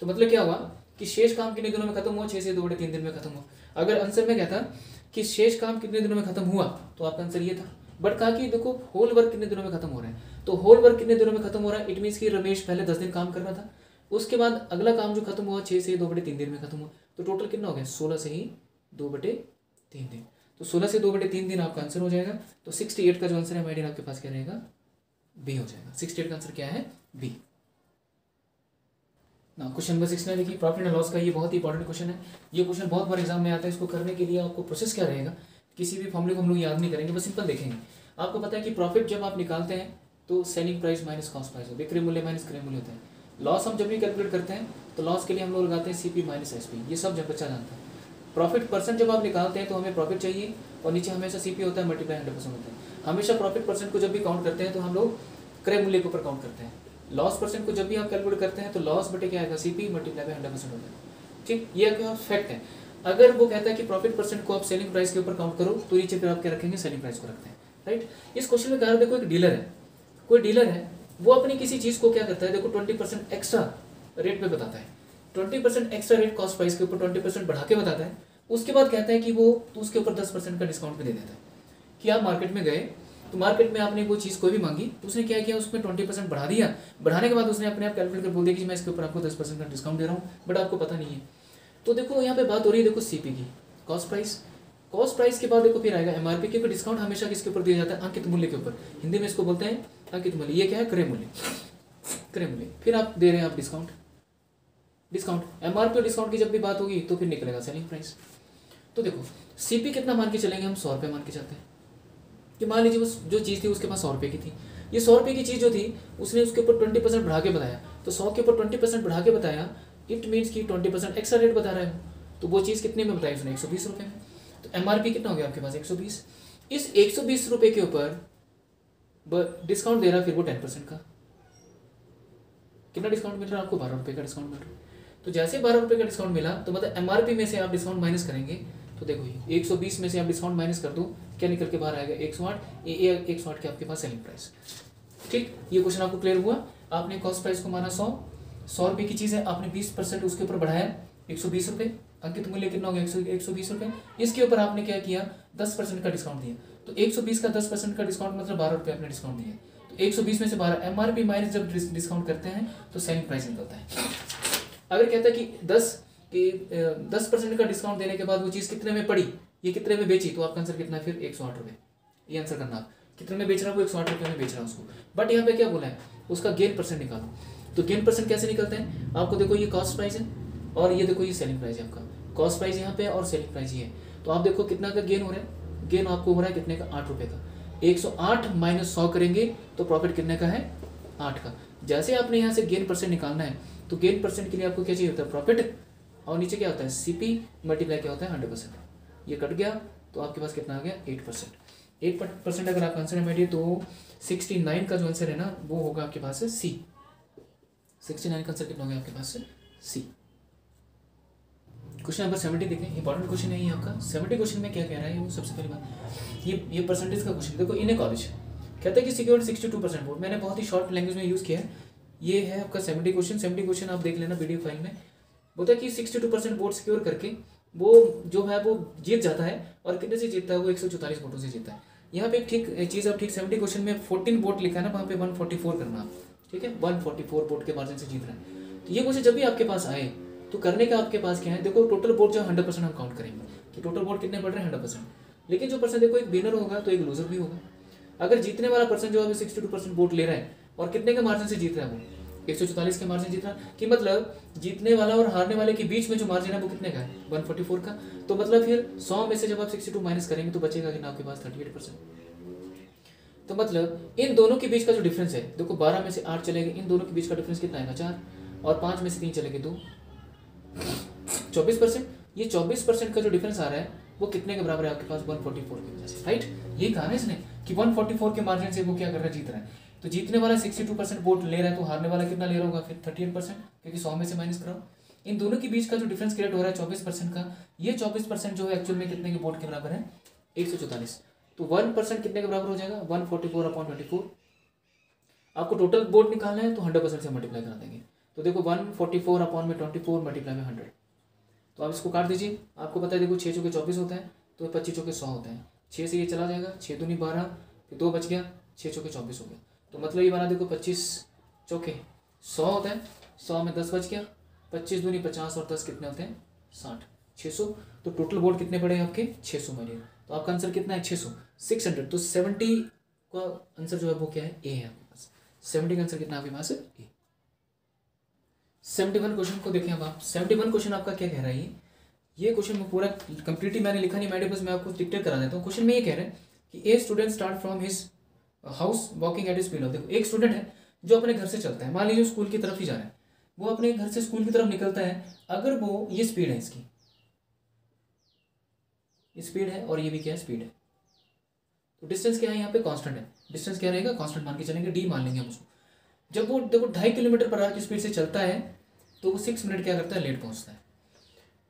[SPEAKER 1] तो मतलब क्या हुआ कि शेष काम कितने दिनों में खत्म हुआ, 6 से 2/3 दिन में खत्म हुआ। अगर आंसर में क्या था कि शेष काम कितने दिनों में खत्म हुआ, तो आपका आंसर ये था। बट कहा कि देखो होल वर्क कितने दिनों में खत्म हो रहा है, तो होल वर्क कितने दिनों में खत्म हो रहा है, इट मीन्स कि रमेश पहले 10 दिन काम कर रहा था, उसके बाद अगला काम जो खत्म हुआ 6 से 2/3 दिन में खत्म हुआ। तो टोटल कितना हो गया, 16 से ही 2/3 दिन। तो 16 से 2/3 दिन आपका आंसर हो जाएगा। तो 68 का जो आंसर है माय डियर आपके पास क्या रहेगा, बी हो जाएगा। 68 का आंसर क्या है, बी। ना क्वेश्चन नंबर 6 देखिए, प्रॉफिट एंड लॉस का ये बहुत ही इंपॉर्टेंट क्वेश्चन है। ये क्वेश्चन बहुत बार एग्जाम में आता है। इसको करने के लिए आपको प्रोसेस क्या रहेगा, किसी भी फॉर्मूले को हम लोग याद नहीं करेंगे, बस सिंपल देखेंगे। आपको पता है कि प्रॉफिट जब आप निकालते हैं तो selling price minus cost price, विक्रय मूल्य माइनस क्रय मूल्य होता है। लॉस हम जब भी कैलकुलेट करते हैं तो लॉस के लिए हम लोग लगाते हैं सीपी माइनस एसपी, ये सब जब बच्चा जानता है। प्रॉफिट परसेंट जब आप निकालते हैं तो हमें प्रॉफिट चाहिए और नीचे हमेशा सीपी होता है, मल्टीप्लाई 100% होता है। हमेशा प्रॉफिट परसेंट को जब भी काउंट करते हैं तो हम लोग क्रय मूल्य के ऊपर काउंट करते हैं। लॉस परसेंट को जब भी आप कैलकुलेट करते हैं तो लॉस बटे क्या आएगा, सीपी मल्टीप्लाई बाय 100% होता है। ठीक, ये आपका फैक्ट है। अगर वो कहता है कि प्रॉफिट परसेंट को आप सेलिंग प्राइस के ऊपर काउंट करो तो नीचे फिर आप क्या रखेंगे, सेलिंग प्राइस को रखते हैं, राइट। इस क्वेश्चन में कहा देखो एक डीलर है, कोई डीलर है, वो अपनी किसी चीज को क्या करता है, देखो 20% एक्स्ट्रा रेट पे बताता है, 20% एक्स्ट्रा रेट कॉस्ट प्राइस के ऊपर 20% बढ़ा के बताता है। उसके बाद कहता है कि वो तो उसके ऊपर 10% का डिस्काउंट भी दे देता है। कि आप मार्केट में गए तो मार्केट में आपने वो चीज़ कोई भी मांगी तो उसने क्या किया, उसमें 20% बढ़ा दिया। बढ़ाने के बाद उसने अपने आप कैलकुलेट कर बोल दिया कि मैं इसके ऊपर आपको 10% का डिस्काउंट दे रहा हूँ, बट आपको पता नहीं है। तो देखो यहाँ पे बात हो रही है देखो सीपी की, कॉस्ट प्राइस। कॉस्ट प्राइस के बाद देखो फिर आएगा एमआरपी, क्योंकि डिस्काउंट हमेशा किसके ऊपर दिया जाता है, अंकित मूल्य के ऊपर। हिंदी में इसको बोलते हैं अंकित मूल्य। ये क्या है, क्रय मूल्य, क्रय मूल्य। फिर आप दे रहे हैं आप डिस्काउंट, डिस्काउंट एमआरपी और डिस्काउंट की जब भी बात होगी तो फिर निकलेगा सेलिंग प्राइस। तो देखो सीपी कितना मान के चलेंगे हम, 100 रुपये मान के चलते हैं कि मान लीजिए उस जो चीज़ थी उसके पास 100 रुपये की थी। ये 100 रुपये की चीज़ जो थी उसने उसके ऊपर 20% बढ़ा के बताया, तो 100 के ऊपर 20% बढ़ा के बताया, इट मीन्स कि 20% एक्स्ट्रा रेट बता रहा है। तो वो चीज़ कितने में बताई उसने, 120 रुपये में। तो एमआरपी कितना हो गया आपके पास, 120। इस 120 रुपये के ऊपर डिस्काउंट दे रहा फिर वो 10% का। कितना डिस्काउंट मिल रहा है आपको, 12 रुपये का डिस्काउंट मिल रहा है। तो जैसे 12 रुपये का डिस्काउंट मिला तो मतलब एमआरपी में से आप डिस्काउंट माइनस करेंगे तो देखो ये 120 में से आप डिस्काउंट माइनस कर दो, क्या निकल के बाहर आएगा, 108। ये 108 के आपके पास सेलिंग प्राइस। ठीक, ये क्वेश्चन आपको क्लियर हुआ। आपने कॉस्ट प्राइस को माना 100 रुपये की चीज़ है, आपने 20% उसके ऊपर बढ़ाया 120 रुपये, अंकित मूल्य कितना हो गया 120 रुपये। इसके ऊपर आपने क्या किया, 10% का डिस्काउंट दिया। तो 120 का 10% का डिस्काउंट मतलब 12 रुपये आपने डिस्काउंट दिया। तो 120 में से 12 एमआरपी माइनस जब डिस्काउंट करते हैं तो सेलिंग प्राइस निकलता है। अगर कहता है कि 10% का डिस्काउंट देने के बाद वो चीज़ कितने में पड़ी, ये कितने में बेची, तो आपका आंसर कितना है फिर 108 रुपये। ये आंसर करना आप, कितने में बेच रहा है वो, 108 रुपये में बेच रहा है उसको। बट यहाँ पे क्या बोला है, उसका गेन परसेंट निकालो। तो गेन परसेंट कैसे निकलते हैं, आपको देखो ये कॉस्ट प्राइस है और ये देखो ये सेलिंग प्राइस है आपका। कॉस्ट प्राइस यहाँ पे और सेलिंग प्राइस ये है। तो आप देखो कितना का गेन हो रहा है, गेन आपको हो रहा है कितने का, 8 रुपये का। 108 माइनस 100 करेंगे तो प्रॉफिट कितने का है, 8 का। जैसे आपने यहाँ से गेन परसेंट निकालना है तो गेन परसेंट के लिए आपको क्या चाहिए होता है, प्रॉफिट और नीचे क्या होता है CP मल्टीप्लाई क्या होता है 100%, ये कट गया तो आपके पास कितना आ गया 8%। 8% अगर आप आंसर में तो 69 का जो आंसर है ना वो होगा आपके पास C। 69 का आंसर कितना हो गया आपके पास C। क्वेश्चन नंबर 70 देखें, इंपॉर्टेंट क्वेश्चन है ये आपका। 70 क्वेश्चन में क्या कह रहा है वो सबसे पहली बात, ये परसेंटेज का क्वेश्चन देखो। इन ए कॉलेज कहता है कि सिक्योर्ड 62% वोट, मैंने बहुत ही शॉर्ट लैंग्वेज में यूज़ किया है। ये है आपका 70 क्वेश्चन। 70 क्वेश्चन आप देख लेना PDF फाइल में। बोलता है कि 62% वोट सिक्योर करके वो जो है वो जीत जाता है, और कितने से जीतता है वो 144 वोटों से जीतता है। यहाँ पे एक ठीक चीज़ आप ठीक 70 क्वेश्चन में 14 वोट लिखा है ना, वहाँ पे 144 करना आप, ठीक है, 144 वोट के मार्जिन से जीत रहा है। तो ये क्वेश्चन जब भी आपके पास आए तो करने का आपके पास क्या है, देखो टोटल वोट जो 100% हम काउंट करेंगे कि टोटल वोट कितने पड़ रहे हैं 100%। लेकिन जो पर्सन देखो एक विनर होगा तो एक लूजर भी होगा। अगर जीतने वाला पर्सन जो अभी 62% वोट ले रहा है और कितने के मार्जिन से जीत रहा है वो 144 के मार्जिन जीत रहा है, कि मतलब जीतने वाला और हारने वाले के बीच में जो मार्जिन है वो कितने का है 144 का। तो मतलब फिर 100 में से जब आप 62 माइनस करेंगे तो बचेगा कि ना आपके पास 38%। तो मतलब इन दोनों के बीच का जो डिफरेंस है देखो 12 में से 8 चलेंगे, इन दोनों के बीच का डिफरेंस कितना आएगा 4, और 5 में से 3 चलेंगे 2, 24%। ये 24% का जो डिफरेंस आ रहा है वो कितने के बराबर है आपके पास 144 की वजह से, राइट। ये कहा ना इसने कि 144 के मार्जिन से वो क्या कर रहा है जीत रहा है। तो जीतने वाला 62% वोट ले रहा है तो हारने वाला कितना ले रहा होगा फिर 38%, क्योंकि 100 में से माइनस कराओ। इन दोनों के बीच का जो डिफरेंस क्रिएट हो रहा है 24% का, ये 24% जो है एक्चुअल में कितने के वोट के बराबर है 144। तो 1% कितने के बराबर हो जाएगा 144/24। आपको टोटल वोट निकालना है तो 100% से मल्टीप्लाई करा देंगे। तो देखो 144/24 मल्टीप्लाई में 100, तो आप इसको काट दीजिए। आपको पता है देखो 6 चौके 24 होता है तो 25 चौके 100 होता है। 6 से ये चला जाएगा, 6 दूनी 12, फिर 2 बच गया, 6 चौके 24 हो गया। तो मतलब ये बना देखो 25 चौके 100 होता है, 100 में 10 बच गया, 25 दूनी 50 और 10 कितने होते हैं 60, 600। तो टोटल वोट कितने पड़े आपके 600 मिलियन। तो आपका आंसर कितना है 600। तो 70 का आंसर जो है वो क्या है ए है आपके पास। 70 का आंसर कितना आपके पास ए। 71 क्वेश्चन को देखें अब आप। 71 क्वेश्चन आपका क्या कह रहा है ये क्वेश्चन में पूरा कंप्लीटली मैंने लिखा नहीं, मैंने बस मैं आपको डिक्टेट करा देता हूँ। क्वेश्चन में ये कह रहे हैं कि a student start from his house walking at speed of, देखो एक स्टूडेंट है जो अपने घर से चलता है, मान लीजिए स्कूल की तरफ ही जा रहा है, वो अपने घर से स्कूल की तरफ निकलता है। अगर वो ये स्पीड है इसकी, स्पीड है और ये भी क्या है स्पीड है, तो डिस्टेंस क्या है यहाँ पे कांस्टेंट है। डिस्टेंस क्या रहेगा कांस्टेंट मान के चलेंगे, डी मान लेंगे हम उसको। जब वो देखो 2.5 किलोमीटर/आवर की स्पीड से चलता है तो वो 6 मिनट क्या करता है लेट पहुंचता है।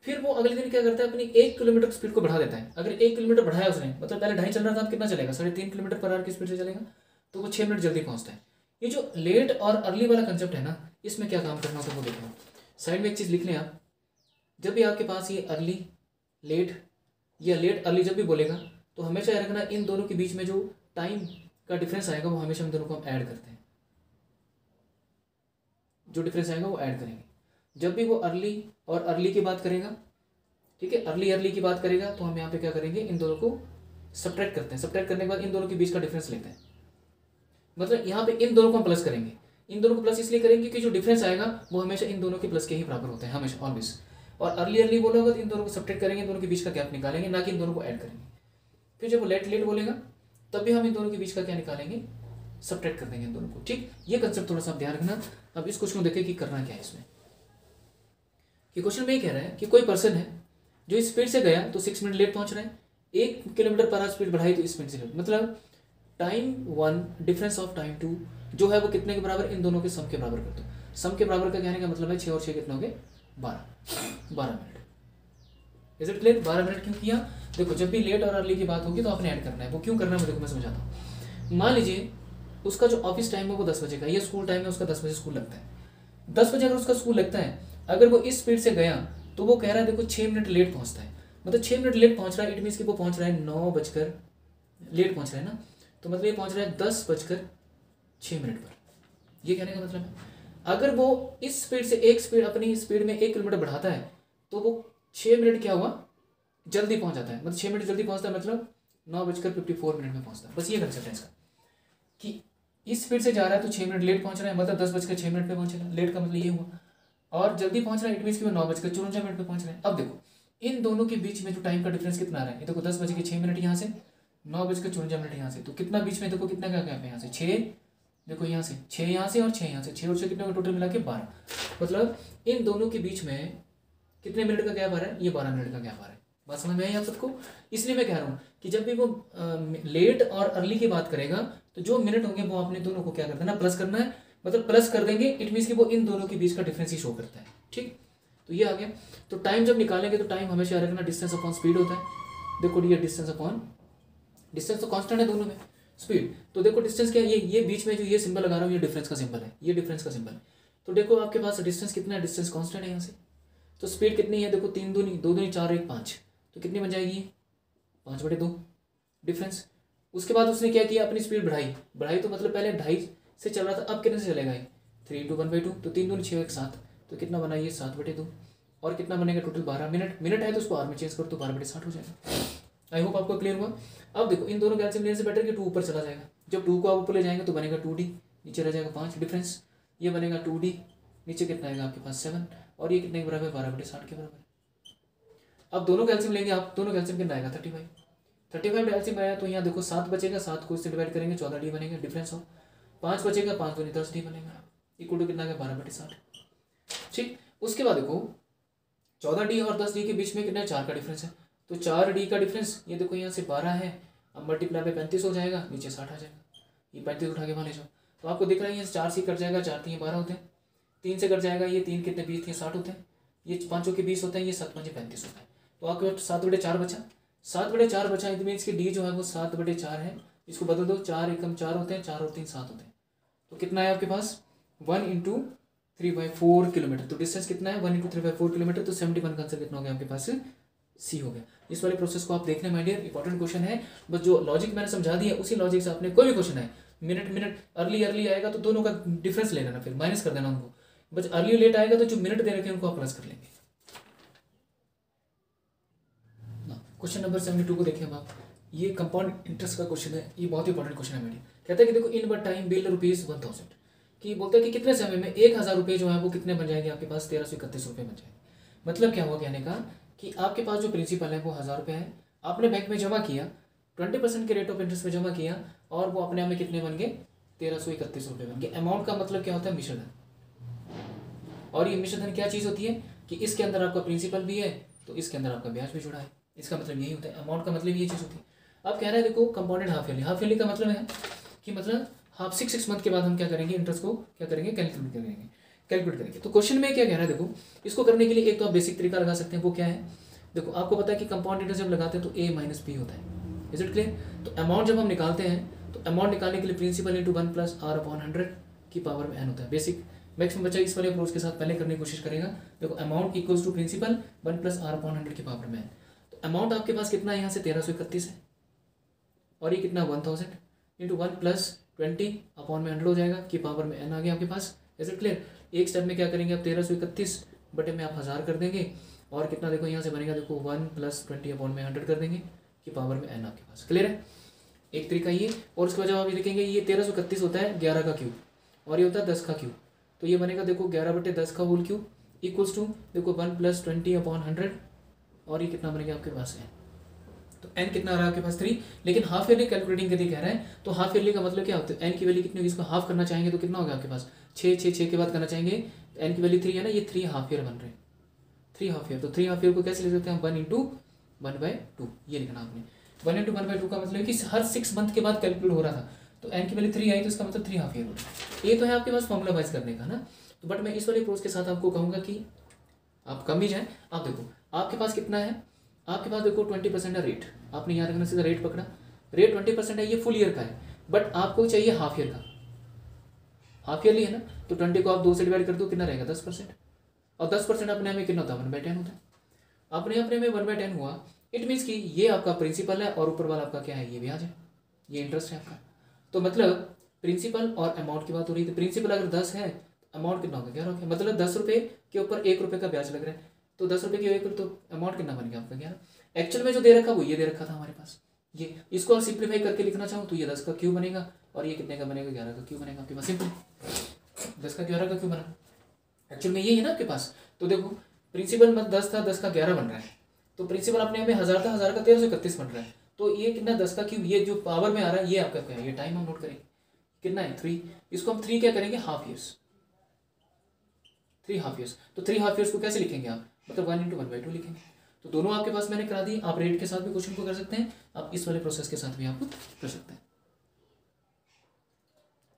[SPEAKER 1] फिर वो अगले दिन क्या करता है अपनी 1 किलोमीटर स्पीड को बढ़ा देता है। अगर 1 किलोमीटर बढ़ाया उसने, मतलब पहले 2.5 चल रहा था, अब कितना चलेगा 3.5 किलोमीटर/आवर की स्पीड से चलेगा, तो वो 6 मिनट जल्दी पहुंचता है। ये जो लेट और अर्ली वाला कंसेप्ट है ना, इसमें क्या काम करना होता है वो देखो। साइड में एक चीज़ लिख लें आप, जब भी आपके पास ये अर्ली लेट या लेट अर्ली जब भी बोलेगा तो हमेशा याद रखना इन दोनों के बीच में जो टाइम का डिफरेंस आएगा वो हमेशा इन दोनों को हम ऐड करते हैं, जो डिफरेंस आएगा वो ऐड करेंगे। जब भी वो अर्ली और अर्ली की बात करेगा, ठीक है, अर्ली की बात करेगा तो हम यहाँ पे क्या करेंगे इन दोनों को सब्ट्रैक्ट करते हैं। सब्ट्रैक्ट करने के बाद इन दोनों के बीच का डिफरेंस लेते हैं, मतलब यहाँ पे इन दोनों को हम प्लस करेंगे। इन दोनों को प्लस इसलिए करेंगे कि जो डिफरेंस आएगा वो हमेशा इन दोनों के प्लस के ही बराबर होते हैं, हमेशा ऑलवेज। और अर्ली बोलेगा तो इन दोनों को सब्ट्रैक्ट करेंगे, इन दोनों के बीच का गैप निकालेंगे, ना कि इन दोनों को ऐड करेंगे। फिर जब वो लेट बोलेगा तब भी हम इन दोनों के बीच का क्या निकालेंगे सब्ट्रैक्ट कर देंगे इन दोनों को, ठीक। ये कंसेप्ट थोड़ा सा ध्यान रखना। अब इस क्वेश्चन को देखें कि करना क्या है इसमें। कि क्वेश्चन में ये कह रहा है कि कोई पर्सन है जो इस स्पीड से गया तो 6 मिनट लेट पहुंच रहा है, 1 किलोमीटर/आवर स्पीड बढ़ाई तो इस स्पीड से लेट, मतलब टाइम 1 डिफरेंस ऑफ टाइम 2 जो है वो कितने के बराबर, इन दोनों के सम के बराबर कर दो। सम के बराबर का कहने का मतलब है 6 और 6 कितना हो गए 12 minute. Is it clear. 12 minute क्यों किया, देखो जब भी लेट और अर्ली की बात होगी तो आपने ऐड करना है। वो क्यों करना है देखो मैं समझाता हूँ। मान लीजिए उसका जो ऑफिस टाइम है वो 10 बजे का, ये स्कूल टाइम है उसका 10 बजे स्कूल लगता है। 10 बजे अगर उसका स्कूल लगता है, अगर वो इस स्पीड से गया तो वो कह रहा है देखो 6 मिनट लेट पहुंचता है, मतलब 6 मिनट लेट पहुंच रहा है। इट मीन्स कि वो पहुंच रहा है 9 बजकर लेट पहुंच रहा है ना, तो मतलब ये पहुंच रहा है 10:06 पर। ये कहने का मतलब है अगर वो इस स्पीड से एक स्पीड अपनी स्पीड में 1 किलोमीटर बढ़ाता है तो वो 6 मिनट क्या हुआ जल्दी पहुंच जाता है, मतलब 6 मिनट जल्दी पहुंचता है, मतलब 9:54 में पहुंचता है। बस ये कंसेप्ट है इसका कि इस स्पीड से जा रहा है तो 6 मिनट लेट पहुंच रहा है, मतलब 10:06 पे पहुंचेगा। लेट का मतलब ये हुआ, और जल्दी पहुंच रहा है इट मीन्स कि वो 9:54 पे पहुंच रहा है। अब देखो इन दोनों के बीच में जो टाइम का डिफरेंस कितना आ रहा है, ये देखो 10:06 यहाँ से, 9:54 यहाँ से, तो कितना बीच में देखो कितना क्या गैप है यहाँ से 6, देखो यहाँ से 6 यहाँ से और 6 यहाँ से, 6 और 6 कितना टोटल मिला के 12, मतलब इन दोनों के बीच में कितने मिनट का गैप आ रहा है, ये 12 मिनट का गैप आ रहा है। बात समझ में आई आप सबको? इसलिए मैं कह रहा हूँ कि जब भी वो लेट और अर्ली की बात करेगा तो जो मिनट होंगे वो आपने दोनों को क्या कर देना, प्लस करना है। मतलब प्लस कर देंगे, इट मीन्स कि वो इन दोनों के बीच का डिफरेंस ही शो करता है। ठीक, तो ये आ गया। तो टाइम जब निकालेंगे तो टाइम हमेशा याद रखना डिस्टेंस अपॉन स्पीड होता है। देखो ये डिस्टेंस अपॉन डिस्टेंस तो कांस्टेंट है दोनों में, स्पीड तो देखो डिस्टेंस क्या है, ये बीच में जो ये सिंबल लगा रहा हूँ ये डिफरेंस का सिंबल है, ये डिफरेंस का सिंबल है। तो देखो आपके पास डिस्टेंस कितना है, डिस्टेंस कांस्टेंट है यहाँ से। तो स्पीड कितनी है, देखो 3 दूनी 2 दूनी 4 1 5, तो कितनी बन जाएगी, 5/2 डिफरेंस। उसके बाद उसने क्या किया, अपनी स्पीड बढ़ाई तो मतलब पहले 2.5 से चल रहा था, अब कितने से चलेगा ये 3 × 1/2, तो 3 दूनी 6 1 7, तो कितना बना ये 7/2। और कितना बनेगा टोटल 12 मिनट है, तो उसको आर में चेंज करो तो 12/60 हो जाएगा। आई होप आपको क्लियर हुआ। अब देखो इन दोनों कैल्सियम लेने से बेटर कि 2 ऊपर चला जाएगा, जब 2 को आप ऊपर ले जाएंगे तो बनेगा 2D, नीचे रह जाएगा 5 डिफरेंस, ये बनेगा 2D, नीचे कितना आएगा आपके पास 7, और ये कितने के बराबर है, 12/60 के बराबर। अब दोनों कैल्सियम लेंगे आप, दोनों कैल्सियम कितना आएगा 35 कैल्सियम आया, तो यहाँ देखो 7 बचेगा, 7 को इससे डिवाइड करेंगे 14D बनेगा डिफरेंस हो, 5 बचेगा, 5 दूनी 10D बनेगा, इक्वल टू कितना है 12/60। ठीक, उसके बाद देखो 14D और 10D के बीच में कितना है, 4 का डिफरेंस है, तो 4D का डिफरेंस ये देखो यहाँ से 12 है, अब मल्टीप्लाई पे 35 हो जाएगा, नीचे 60 आ जाएगा, ये 35 उठा के वहाँ ले जाओ, तो आपको दिख रहा है ये 4 से कट जाएगा, 4 3 12 होते हैं, 3 से कट जाएगा, ये 3 कितने 20 थे 60 होते हैं, ये 5 के 20 होते हैं, ये 7 5 35 होता है, तो आपके पास 7/4 बचा, 7/4 बचा, इट मीन्स की डी जो है वो 7/4 है, इसको बदल दो, 4 एकम 4 होते हैं, 4 और 3 7 होते हैं, तो कितना है आपके पास 1 × 3/4 किलोमीटर, तो डिस्टेंस कितना है 1 × 3/4 किलोमीटर, तो 71 का आंसर कितना हो गया आपके पास, सी हो गया। इस वाले प्रोसेस को आप देखना माय डियर, इंपॉर्टेंट क्वेश्चन है, बस जो लॉजिक मैंने समझा दिया उसी लॉजिक से आपने कोई भी क्वेश्चन है, मिनट अर्ली आएगा तो दोनों का डिफरेंस ले लेना, फिर माइनस कर देना उनको, बस अर्ली लेट आएगा तो जो मिनट दे रखे हैं उनको आप प्लस कर लेंगे। क्वेश्चन नंबर 72 को देखिए आप, ये कंपाउंड इंटरेस्ट का क्वेश्चन है, ये बहुत इंपॉर्टेंट क्वेश्चन है मेरी। कहता है कि देखो इन बट टाइम बिल ₹1000, कि बोलता है कि कितने समय में 1000 रुपये जो है वो कितने बन जाएंगे आपके पास, 1331 रुपये बन जाएंगे। मतलब क्या हुआ कहने का कि आपके पास जो प्रिंसिपल है वो 1000 रुपये है, आपने बैंक में जमा किया, 20% के रेट ऑफ इंटरेस्ट में जमा किया, और वो अपने आप में कितने बन गए 1331 रुपये बन गए। अमाउंट का मतलब क्या होता है, मिश्रधन, और ये मिश्रधन क्या चीज़ होती है कि इसके अंदर आपका प्रिंसिपल भी है तो इसके अंदर आपका ब्याज भी जुड़ा है, इसका मतलब यही होता है, अमाउंट का मतलब ये चीज़ होती है। अब कह रहा है देखो कंपाउंडेड हाफ ईयरली का मतलब है कि मतलब हाफ 6 मंथ के बाद हम क्या करेंगे, इंटरेस्ट को क्या करेंगे, कैलकुलेट करेंगे। तो क्वेश्चन में क्या कह रहा है देखो, इसको करने के लिए एक तो आप बेसिक तरीका लगा सकते हैं, वो क्या है देखो, आपको पता है कि कंपाउंड इंटरेस्ट जब लगाते हैं तो A - B होता है, इज इट क्लियर। तो अमाउंट जब हम निकालते हैं तो अमाउंट निकालने के लिए प्रिंसिपल × 1 + R/100 की पावर में n होता है। बेसिक मैक्सिमम बच्चा इस वाले अप्रोच के साथ पहले करने की कोशिश करेगा। देखो amount equals to principal 1 + R/100 की पावर में n, तो अमाउंट आपके पास कितना है यहाँ से 1331 है, और ये कितना 1000 × 1 + 20/100 हो जाएगा, की पावर में n आ गया आपके पास, इज इट क्लियर। एक स्टेप में क्या करेंगे आप 1331 बटे में आप 1000 कर देंगे, और कितना देखो यहाँ से बनेगा, देखो 1 + 20/100 कर देंगे, की पावर में n आपके पास, क्लियर है। एक तरीका ये, और उसके बाद आप ये लिखेंगे, ये 1331 होता है 11 का क्यूब, और ये होता है 10 का क्यूब, तो ये बनेगा देखो 11/10 का होल क्यूब इक्वल्स टू देखो 1 + 20/100, और ये कितना बनेगा आपके पास n, तो n कितना आ रहा है आपके पास 3। लेकिन हाफ ईयरली कैलकुलेटिंग के लिए कह रहा है, तो हाफ ईयरली का मतलब क्या होता है, n की वैल्यू कितनी होगी, इसको हाफ करना चाहेंगे तो कितना होगा आपके पास 6 के बाद करना चाहेंगे, n की वैल्यू 3 है ना, ये 3 हाफ ईयर बन रहे हैं, 3 हाफ ईयर, तो 3 हाफ ईयर को कैसे लिख सकते हैं, 1 × 1/2 ये लिखना आपने। 1 × 1/2 का मतलब कि हर 6 मंथ के बाद कैलकुलेट हो रहा था, तो n की वैल्यू 3 आई तो इसका मतलब 3 हाफ ईयर हो रहा है। ये तो है आपके पास फॉर्मूला वाइज करने का ना, तो बट मैं इस वाले अप्रोच के साथ आपको कहूँगा कि आप कम ही जाए। आप देखो आपके पास कितना है, आपके पास देखो 20% है रेट, आपने यहाँ रखना सीधा रेट पकड़ा, रेट 20% है, ये फुल ईयर का है, बट आपको चाहिए हाफ ईयर का, हाफ ईयरली है ना, तो 20 को आप 2 से डिवाइड कर दो, कितना रहेगा 10%, और 10% अपने में कितना होता है 1/10 होता है, अपने में 1/10 हुआ, इट मीन्स कि ये आपका प्रिंसिपल है और ऊपर वाला आपका क्या है, ये ब्याज है, ये इंटरेस्ट है आपका। तो मतलब प्रिंसिपल और अमाउंट की बात हो रही है, तो प्रिंसिपल अगर 10 है अमाउंट कितना होगा 11 होगा, मतलब 10 रुपये के ऊपर 1 रुपये का ब्याज लग रहा है, तो 10 रुपये के ऊपर तो अमाउंट कितना बन गया आपका 11। एक्चुअल में जो दे रखा वो ये दे रखा था हमारे पास, ये इसको और सिंप्लीफाई करके लिखना चाहूँ तो ये 10 का क्यूब बनेगा, और ये कितने का बनेगा 11 का क्यूब बनेगा आपके पास, सिंपल 10 का 11 का क्यूब बना, एक्चुअल में यही है ना आपके पास। तो देखो प्रिंसिपल मत 10 था, 10 का 11 बन रहा है, तो प्रिंसिपल अपने में 1000 था, 1000 का 1331 बन रहा है, तो ये कितना 10 का क्यूब, ये जो पावर में आ रहा है ये आपका क्या है, ये टाइम हम नोट करेंगे कितना है 3, इसको हम 3 क्या करेंगे हाफ ईयर्स, 3 हाफ ईयर्स, तो 3 हाफ ईयर्स को कैसे लिखेंगे आप मतलब 1 × 1/2 लिखेंगे। तो दोनों आपके पास मैंने करा दी। आप रेट के साथ भी क्वेश्चन को कर सकते हैं, आप इस वाले प्रोसेस के साथ भी आप कर सकते हैं।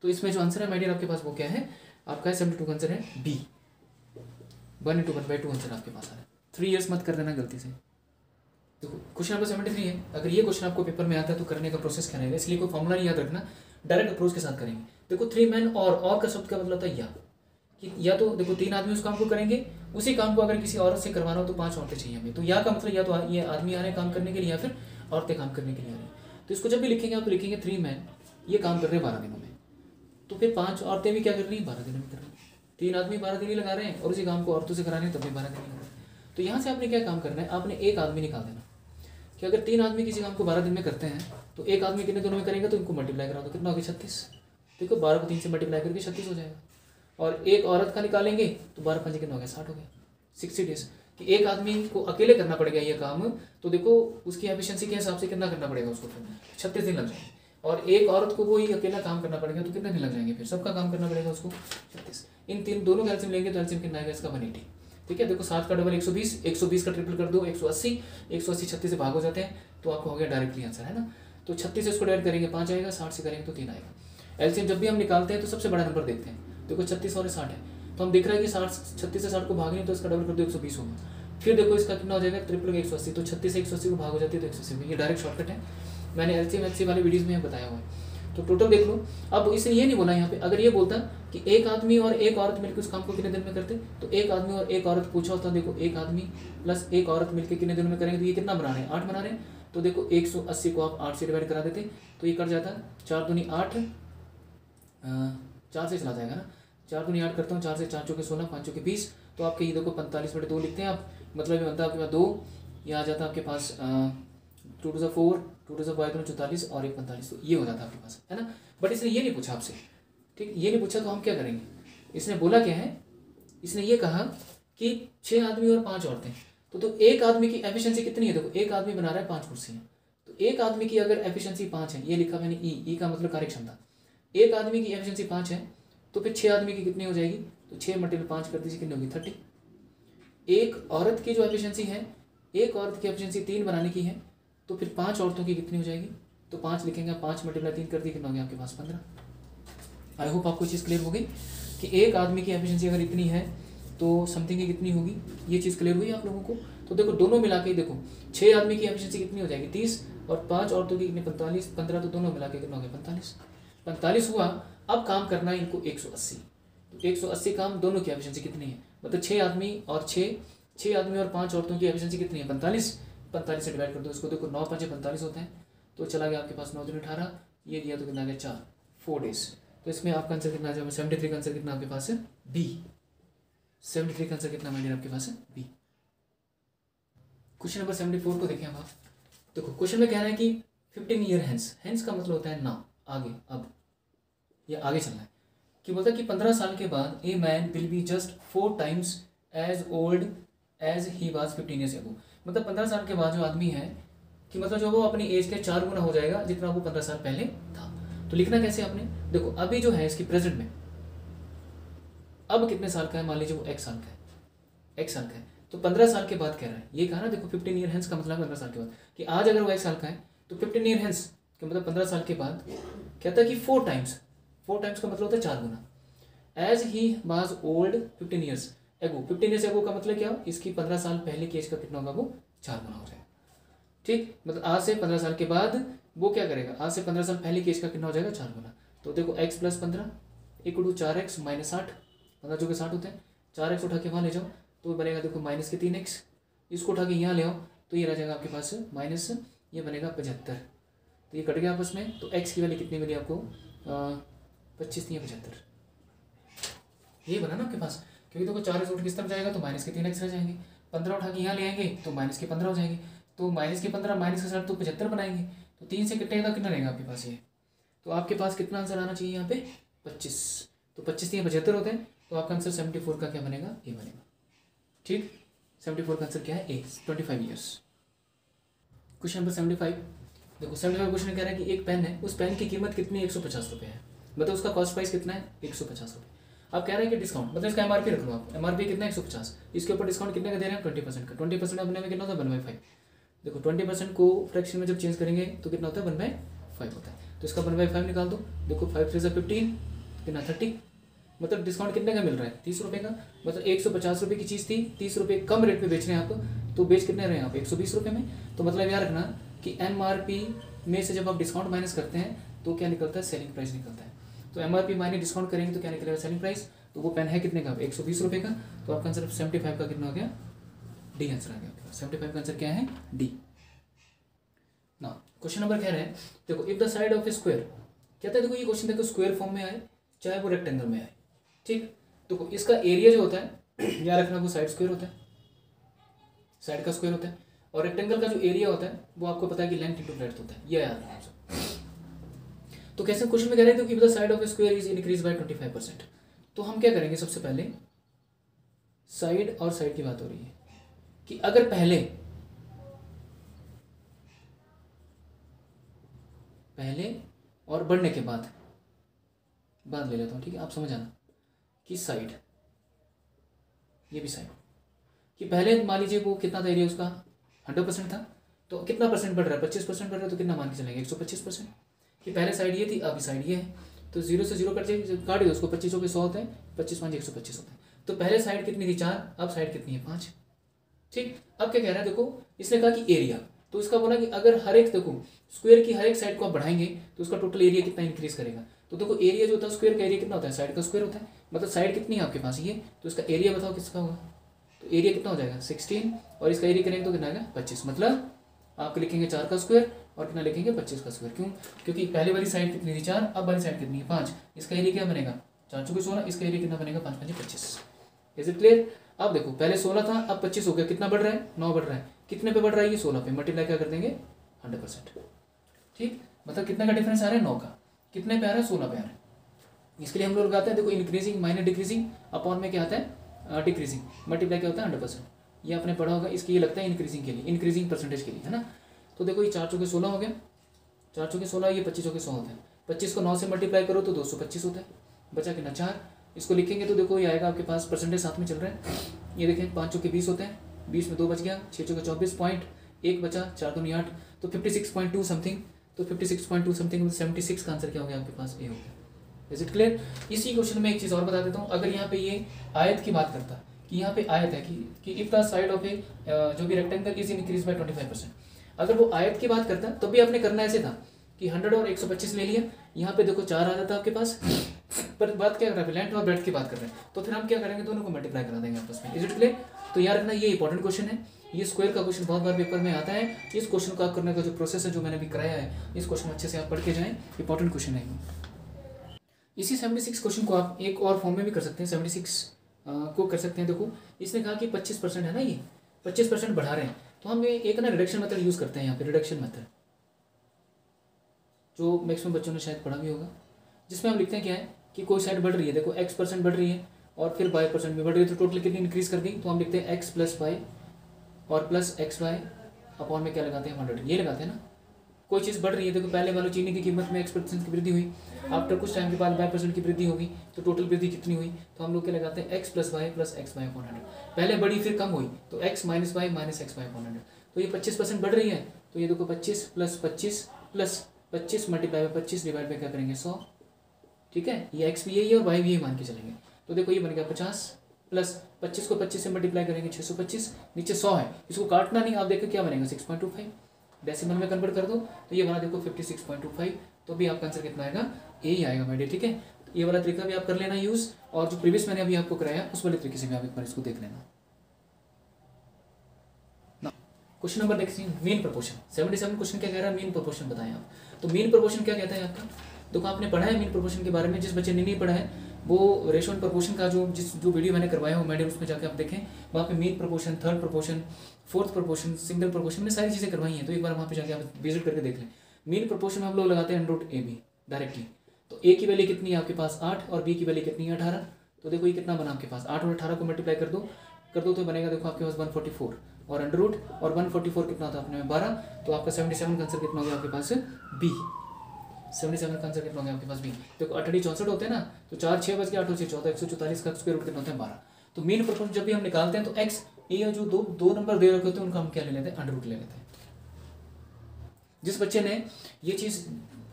[SPEAKER 1] तो इसमें जो आंसर है माय डियर आपके पास वो क्या है, आपका है 72 का आंसर है बी, 1 × 1/2 आंसर आपके पास आ रहा है। 3 इयर्स मत कर देना गलती से। देखो क्वेश्चन नंबर 73 है, अगर ये क्वेश्चन आपको पेपर में आता है तो करने का प्रोसेस क्या रहेगा, इसलिए कोई फॉर्मूला नहीं याद रखना, डायरेक्ट अप्रोच के साथ करेंगे। देखो 3 मैन और का शब्द क्या मतलब होता है, या तो देखो 3 आदमी उस काम को करेंगे, उसी काम को अगर किसी औरत से करवाना हो तो 5 औरतें चाहिए हमें। तो या का मतलब या तो ये आदमी आ रहे हैं काम करने के लिए या फिर औरतें काम करने के लिए आ रही हैं। तो इसको जब भी लिखेंगे आप तो लिखेंगे 3 मैन ये काम कर रहे हैं 12 दिनों में, तो फिर 5 औरतें भी क्या कर रही हैं 12 दिनों में कर रही हैं। 3 आदमी 12 दिन ही लगा रहे हैं और उसी काम को औरतों से करा रहे हैं तब भी 12 दिन ही लगा रहे हैं। तो यहाँ से आपने क्या काम करना है, आपने एक आदमी निकाल देना कि अगर 3 आदमी किसी काम को 12 दिन में करते हैं तो एक आदमी कितने दिनों में करेंगे, तो इनको मल्टीप्लाई करा दो, कितना हो गया 36। देखो 12 को 3 से मल्टीप्लाई करके 36 हो जाएगा। और एक औरत का निकालेंगे तो 12 × 5 कितना हो गया 60 हो गया, 60 डेज। कि एक आदमी को अकेले करना पड़ेगा ये काम, तो देखो उसकी एफिशिएंसी के हिसाब से कितना करना पड़ेगा उसको, फिर 36 दिन लग जाएंगे। और एक औरत को वो ही अकेला काम करना पड़ेगा तो कितने दिन लग जाएंगे, फिर सबका काम करना पड़ेगा उसको 36। इन तीन दोनों का एलसीएम लेंगे तो एलसीएम कितना आएगा इसका 180। ठीक है, देखो 7 का डबल 120, 120 का ट्रिपल कर दो 180, 180 36 से भाग हो जाते हैं तो आपको हो गया डायरेक्टली आंसर, है ना। तो 36 से इसको डिवाइड करेंगे 5 आएगा, 60 से करेंगे तो 3 आएगा। एलसीएम जब भी हम निकालते हैं तो सबसे बड़ा नंबर देखते हैं। देखो 36 और 60 है, तो हम देख रहे हैं कि 36 से 60 को भागने तो इसका डबल कर दो 120 होगा। फिर देखो इसका कितना हो जाएगा ट्रिपल 180, तो 36 से 180 को भाग हो जाती है तो 180। ये डायरेक्ट शॉर्टकट है, मैंने एलसीएम एचसीएम वाले वीडियोस में बताया हुआ है। तो टोटल देख लो। अब इसने ये नहीं बोला यहाँ पे, अगर ये बोलता कि एक आदमी और एक औरत मिलकर उस काम को कितने दिन में करते, तो एक आदमी और एक औरत पूछा होता, देखो एक आदमी प्लस एक औरत मिलकर कितने दिन में करेंगे, तो ये कितना बना रहे हैं 8 बना रहे हैं। तो देखो 180 को आप 8 से डिवाइड करा देते तो ये कट जाता, 4 दूनी 8, 4 से चला जाएगा ना, 4 दूनी 8 करता हूँ, 4 से 4 चौके 16, 5 चौके 20, तो आपके ये देखो 45/2 लिखते हैं आप, मतलब ये बनता है आपके पास 2, ये आ जाता है आपके पास 2 to 4, 2 to 5 44 और 1 45, तो ये हो जाता है आपके पास, है ना। बट इसने ये नहीं पूछा आपसे, ठीक, ये नहीं पूछा तो हम क्या करेंगे, इसने बोला क्या है, इसने ये कहा कि 6 आदमी और 5 औरतें, तो एक आदमी की एफिशिएंसी कितनी है, देखो एक आदमी बना रहा है 5 कुर्सियाँ, तो एक आदमी की अगर एफिशिएंसी 5 है, ये लिखा मैंने ई का मतलब कार्य क्षमता, एक आदमी की एफिशिएंसी 5 है तो फिर 6 आदमी की कितनी हो जाएगी, तो 6 × 5 कर दीजिए कितनी होगी 30। एक औरत की जो एफिशिएंसी है, एक औरत की एफिशिएंसी 3 बनाने की है, तो फिर 5 औरतों की कितनी हो जाएगी, तो 5 लिखेंगे, 5 × 3 कर दिए कितना हो गया आपके पास 15। आई होप आपको चीज़ क्लियर हो गई कि एक आदमी की एफिशिएंसी अगर इतनी है तो समथिंग की कितनी होगी, ये चीज़ क्लियर हुई आप लोगों को। तो देखो दोनों मिला के देखो 6 आदमी की एफिशिएंसी कितनी हो जाएगी 30 और 5 औरतों की कितनी 45, 15, तो दोनों मिला के कितना हो गया 45 हुआ। अब काम करना है इनको 180, तो 180 काम दोनों की एफिशिएंसी कितनी है, मतलब 6 आदमी और 5 औरतों की एफिशिएंसी कितनी है 45 से डिवाइड कर दो इसको, देखो 9 × 5 = 45 होते हैं, तो चला गया आपके पास 9 × 18, ये दिया तो कितना आ गया 4 डेज। तो इसमें आपका आंसर कितना आ जाएगा 73 का आंसर कितना आपके पास है बी, 73 का आंसर कितना मैंने आपके पास है बी। क्वेश्चन नंबर 74 को देखें आप। देखो क्वेश्चन में कह रहा है कि 15 ईयर हेंस का मतलब होता है ना आगे, अब ये आगे चलना है, कि बोलता है कि 15 साल के बाद a man will be just 4 times as old as he was 15 years ago, मतलब 15 साल के बाद जो आदमी है कि मतलब जो वो अपनी एज के 4 गुना हो जाएगा जितना वो 15 साल पहले था। तो लिखना कैसे आपने, देखो अभी जो है इसकी प्रेजेंट में अब कितने साल का है, मान लीजिए वो x साल का है, तो 15 साल के बाद कह रहा है, ये कहा ना देखो 15 ईयर हेंस का मतलब 15 साल के बाद, कि आज अगर वो 1 साल का है तो 15 ईयर हेंस का मतलब 15 साल के बाद कहता है कि 4 times का मतलब होता है 4 गुना, as he was old 15 years ago, 15 years एगो का मतलब क्या, इसकी 15 साल पहले की एज का कितना होगा वो 4 गुना हो जाएगा। ठीक, मतलब आज से 15 साल के बाद वो क्या करेगा, आज से 15 साल पहले की एज का कितना हो जाएगा 4 गुना। तो देखो x + 15 = 4x - 60, 15 जो कि 60 होते हैं, 4x उठा के वहाँ ले जाओ तो बनेगा देखो -3x, इसको उठा के यहाँ ले आओ तो ये रह जाएगा आपके पास माइनस, ये बनेगा 75, तो ये कट गया आपस में, तो x की वैल्यू कितनी मिली आपको 25 या 75, ये बना ना आपके पास, क्योंकि देखो 4x उठ किस तरफ जाएगा तो -3x रह जाएंगे, 15 उठा के यहाँ ले आएंगे तो -15 हो जाएंगे, तो -15 -60 तो 75 बनाएंगे, तो 3 से कटेगा कितना रहेगा आपके पास ये, तो आपके पास कितना आंसर आना चाहिए यहाँ पे 25, तो 25 या 75 होते हैं, तो आपका आंसर 74 का क्या बनेगा ए बनेगा। ठीक, 74 का आंसर क्या है ए, 25 ईयर्स। क्वेश्चन नंबर 75, देखो 75 क्वेश्चन कह रहा है कि एक पेन है, उस पेन की कीमत कितनी 150 रुपये है, मतलब उसका कॉस्ट प्राइस कितना है 150 रुपये। आप कह रहे हैं कि डिस्काउंट मतलब इसका एमआरपी रख लो आप, एमआरपी कितना है 150, इसके ऊपर डिस्काउंट कितने का दे रहे हैं 20% का, 20% अपने में कितना होता है 1/5। देखो 20% को फ्रैक्शन में जब चेंज करेंगे तो कितना होता है 1/5 होता है, तो इसका 1/5 निकाल दो। देखो 5 3 15 कितना 30, मतलब डिस्काउंट कितने का मिल रहा है 30 रुपये का, मतलब 150 रुपये की चीज़ थी 30 रुपये कम रेट पे बेच रहे हैं आप, तो बेच कितने रहे हैं आप 120 रुपये में। तो मतलब याद रखना कि एमआरपी में से जब आप डिस्काउंट माइनस करते हैं तो क्या निकलता है सेलिंग प्राइस निकलता है। तो एमआरपी माइनस डिस्काउंट करेंगे तो क्या निकलेगा सेलिंग प्राइस। तो वो पेन है कितने का 120 रुपये का, तो आपका आंसर 75 का कितना हो गया डी आंसर आ गया आपके पास। 75 का आंसर क्या है डी ना। क्वेश्चन नंबर कह रहे हैं देखो if the side of A square, कहता है देखो ये क्वेश्चन देखो स्क्वायर फॉर्म में आए चाहे वो रेक्टेंगल में आए, ठीक। तो इसका एरिया जो होता है याद रखना वो साइड स्क्वायर होता है, साइड का स्क्वायर होता है, और रेक्टेंगल का जो एरिया होता है वो आपको पता है कि लेंथ इंटू ब्रेड्थ होता है, ये याद रखना। तो कैसे क्वेश्चन में कह रहे थे कि the side of A square is increase by 25%। तो हम क्या करेंगे सबसे पहले साइड और साइड की बात हो रही है कि अगर पहले और बढ़ने के बाद ले लेता हूँ, ठीक है, आप समझ आना कि साइड ये भी साइड कि पहले मान लीजिए वो कितना था एरिया उसका 100% था, तो कितना परसेंट बढ़ रहा है 25% बढ़ रहा है, तो कितना मान के चलेंगे 125%। कि पहले साइड ये थी अभी साइड ये है, तो 0 से 0 काट दो उसको, 25 के 100 होते हैं, 25 5 125 होते हैं। तो पहले साइड कितनी थी 4, अब साइड कितनी है 5, ठीक। अब क्या कह रहा है देखो इसने कहा कि एरिया, तो इसका बोला कि अगर हर एक देखो स्क्वायर की हर एक साइड को आप बढ़ाएंगे तो उसका टोटल एरिया कितना इंक्रीज करेगा। तो देखो एरिया जो होता है स्क्वायर का एरिया कितना होता है साइड का स्क्वायर होता है, मतलब साइड कितनी है आपके पास ये, तो इसका एरिया बताओ किसका होगा। तो एरिया कितना हो जाएगा 16 और इसका एरिया करेंगे तो कितना आएगा 25, मतलब आप लिखेंगे 4 का स्क्वायर और कितना लिखेंगे 25 का स्क्वायर। क्यों, क्योंकि पहले वाली साइड कितनी थी 4, अब वाली साइड कितनी है 5, इसका एरिया क्या बनेगा 4 चौके 16, इसका एरिया कितना बनेगा 5 5 25। Is it clear. अब देखो पहले 16 था अब 25 हो गया, कितना बढ़ रहा है 9 बढ़ रहा है, कितने पे बढ़ रहा है ये 16 पे, मल्टीप्लाई क्या कर देंगे 100%, ठीक। मतलब कितने का डिफरेंस आ रहा है 9 का, कितने पे आ रहा है 16 पे आ रहा है। इसके लिए हम लोग लगाते हैं देखो इंक्रीजिंग माइनस डिक्रीजिंग अपॉन में क्या आता है डिक्रीजिंग, मल्टीप्लाई क्या होता है 100%, ये आपने पढ़ा होगा। इसके ये लगता है इंक्रीजिंग के लिए, इंक्रीजिंग परसेंटेज के लिए, है ना। तो देखो ये 4 चौके 16 हो गया, 4 चौके 16, ये 25 चौके 100 होता है, 25 को 9 से मल्टीप्लाई करो तो 225 होता है, बचा कितना 4। इसको लिखेंगे तो देखो ये आएगा आपके पास, परसेंटेज साथ में चल रहा है, ये देखें 5 चौके 20 होते हैं, 20 में 2 बच गया, 6 चौके 24 पॉइंट 1 बचा, 4 दूनी 8, तो 56.2 समथिंग, तो 56.2 समथिंग 76 का आंसर क्या हो गया आपके पास ए हो गया। Is it clear. इसी क्वेश्चन में एक चीज़ और बता देता हूँ, अगर यहाँ पे ये आयत की बात करता है कि यहाँ पे आयत है कि इफ द साइड ऑफ ए जो भी रेक्टेंगल इज इंक्रीज बाय 25%, अगर वो आयत की बात करता तब भी आपने करना ऐसे था कि 100 और 125 ले लिया, यहाँ पे देखो 4 आ जाता आपके पास, पर बात क्या कर रहा है लेंथ और ब्रेड्थ की बात कर रहे हैं, तो फिर हम क्या करेंगे दोनों को मल्टीप्लाई करा देंगे आपस में। Is it clear. तो याद रखना ये इंपॉर्टेंट क्वेश्चन है, ये स्क्वायर का क्वेश्चन बहुत बार पेपर में आता है। इस क्वेश्चन को आप करने का जो प्रोसेस है जो मैंने अभी कराया है, इस क्वेश्चन अच्छे से आप पढ़ के जाएं, इंपॉर्टेंट क्वेश्चन है। इसी 76 क्वेश्चन को आप एक और फॉर्म में भी कर सकते हैं, 76 को कर सकते हैं। देखो इसने कहा कि 25% है ना, ये 25% बढ़ा रहे हैं, तो हम एक ना रिडक्शन मेथड यूज़ करते हैं यहाँ पे, रिडक्शन मेथड जो मैक्सिमम बच्चों ने शायद पढ़ा भी होगा, जिसमें हम लिखते हैं क्या है कि कोई साइड बढ़ रही है, देखो x% बढ़ रही है और फिर y% भी बढ़ रही है, तो टोटल कितनी इंक्रीज कर दी, तो हम लिखते हैं x प्लस वाई और प्लस एक्स वाई अपॉन में क्या लगाते हैं 100, ये लगाते हैं ना। कोई चीज़ बढ़ रही है, देखो पहले वाली चीनी की कीमत में x% की वृद्धि हुई, आफ्टर कुछ टाइम के बाद y% की वृद्धि होगी, तो टोटल वृद्धि कितनी हुई, तो हम लोग क्या लगाते हैं x plus y plus x y upon 100। पहले बढ़ी फिर कम हुई तो x minus y minus x y upon 100, तो ये 25% बढ़ रही है, तो ये देखो 25 plus 25 multiply by 25 divide by क्या करेंगे 100, ठीक है। ये x भी यही है और y भी यही मान के चलेंगे, तो देखो ये बन गया 50 प्लस 25 को 25 से मल्टीप्लाई करेंगे 625, नीचे 100 है, इसको काटना नहीं, आप देखो क्या बनेगा 6.25, डेसिमल में कन्वर्ट कर दो तो ये बना देखो 56.25, तो भी आपका आंसर कितना आएगा ए ही आएगा मेरे, ठीक है। तो ये वाला तरीका भी आप कर लेना यूज़, और जो प्रीवियस मैंने अभी आपको कराया उस वाले तरीके से भी आप एक बार इसको देख लेना। क्वेश्चन नंबर देखिए मीन प्रोपोर्शन, 77 क्वेश्चन क्या कह रहा है, मीन प्रोपोर्शन बताएं आप। तो मीन प्रोपोर्शन क्या कहता है आपका, देखो आपने पढ़ा है मीन प्रोपोर्शन के बारे में, जिस बच्चे ने नहीं पढ़ा है वो रेशो एंड प्रोपोर्शन का जो वीडियो मैंने करवाया हो मैंने, उसमें जाकर आप देखें, वहाँ पे mean proportion, third proportion, fourth proportion, single proportion में सारी चीज़ें करवाई हैं, तो एक बार वहाँ पे जाके आप विजिट करके देख लें। मीन प्रोपोर्शन में हम लोग लगाते हैं √AB डायरेक्टली, तो ए की वैल्यू कितनी है आपके पास 8 और बी की वैल्यू कितनी है 18, तो देखो ये कितना बना आपके पास 8 और 18 को मल्टीप्लाई कर दो तो बनेगा देखो आपके पास 144 और अंडर रूट, और 144 कितना था अपने में 12, तो आपका 77 का आंसर कितना हो गया आपके पास बी। 77 का आंसर कितना हो गया आपके पास भी। देखो 8 64 होते हैं ना, तो 4 6 बज के 8 6 14 144 का स्क्वायर रूट कितना होता है 12। तो मीन प्रोपोर्शन जब भी हम निकालते हैं तो एक्स ये जो दो नंबर दे रखे होते हैं उनका हम क्या ले लेते हैं, अंडर रूट ले लेते हैं। जिस बच्चे ने ये चीज़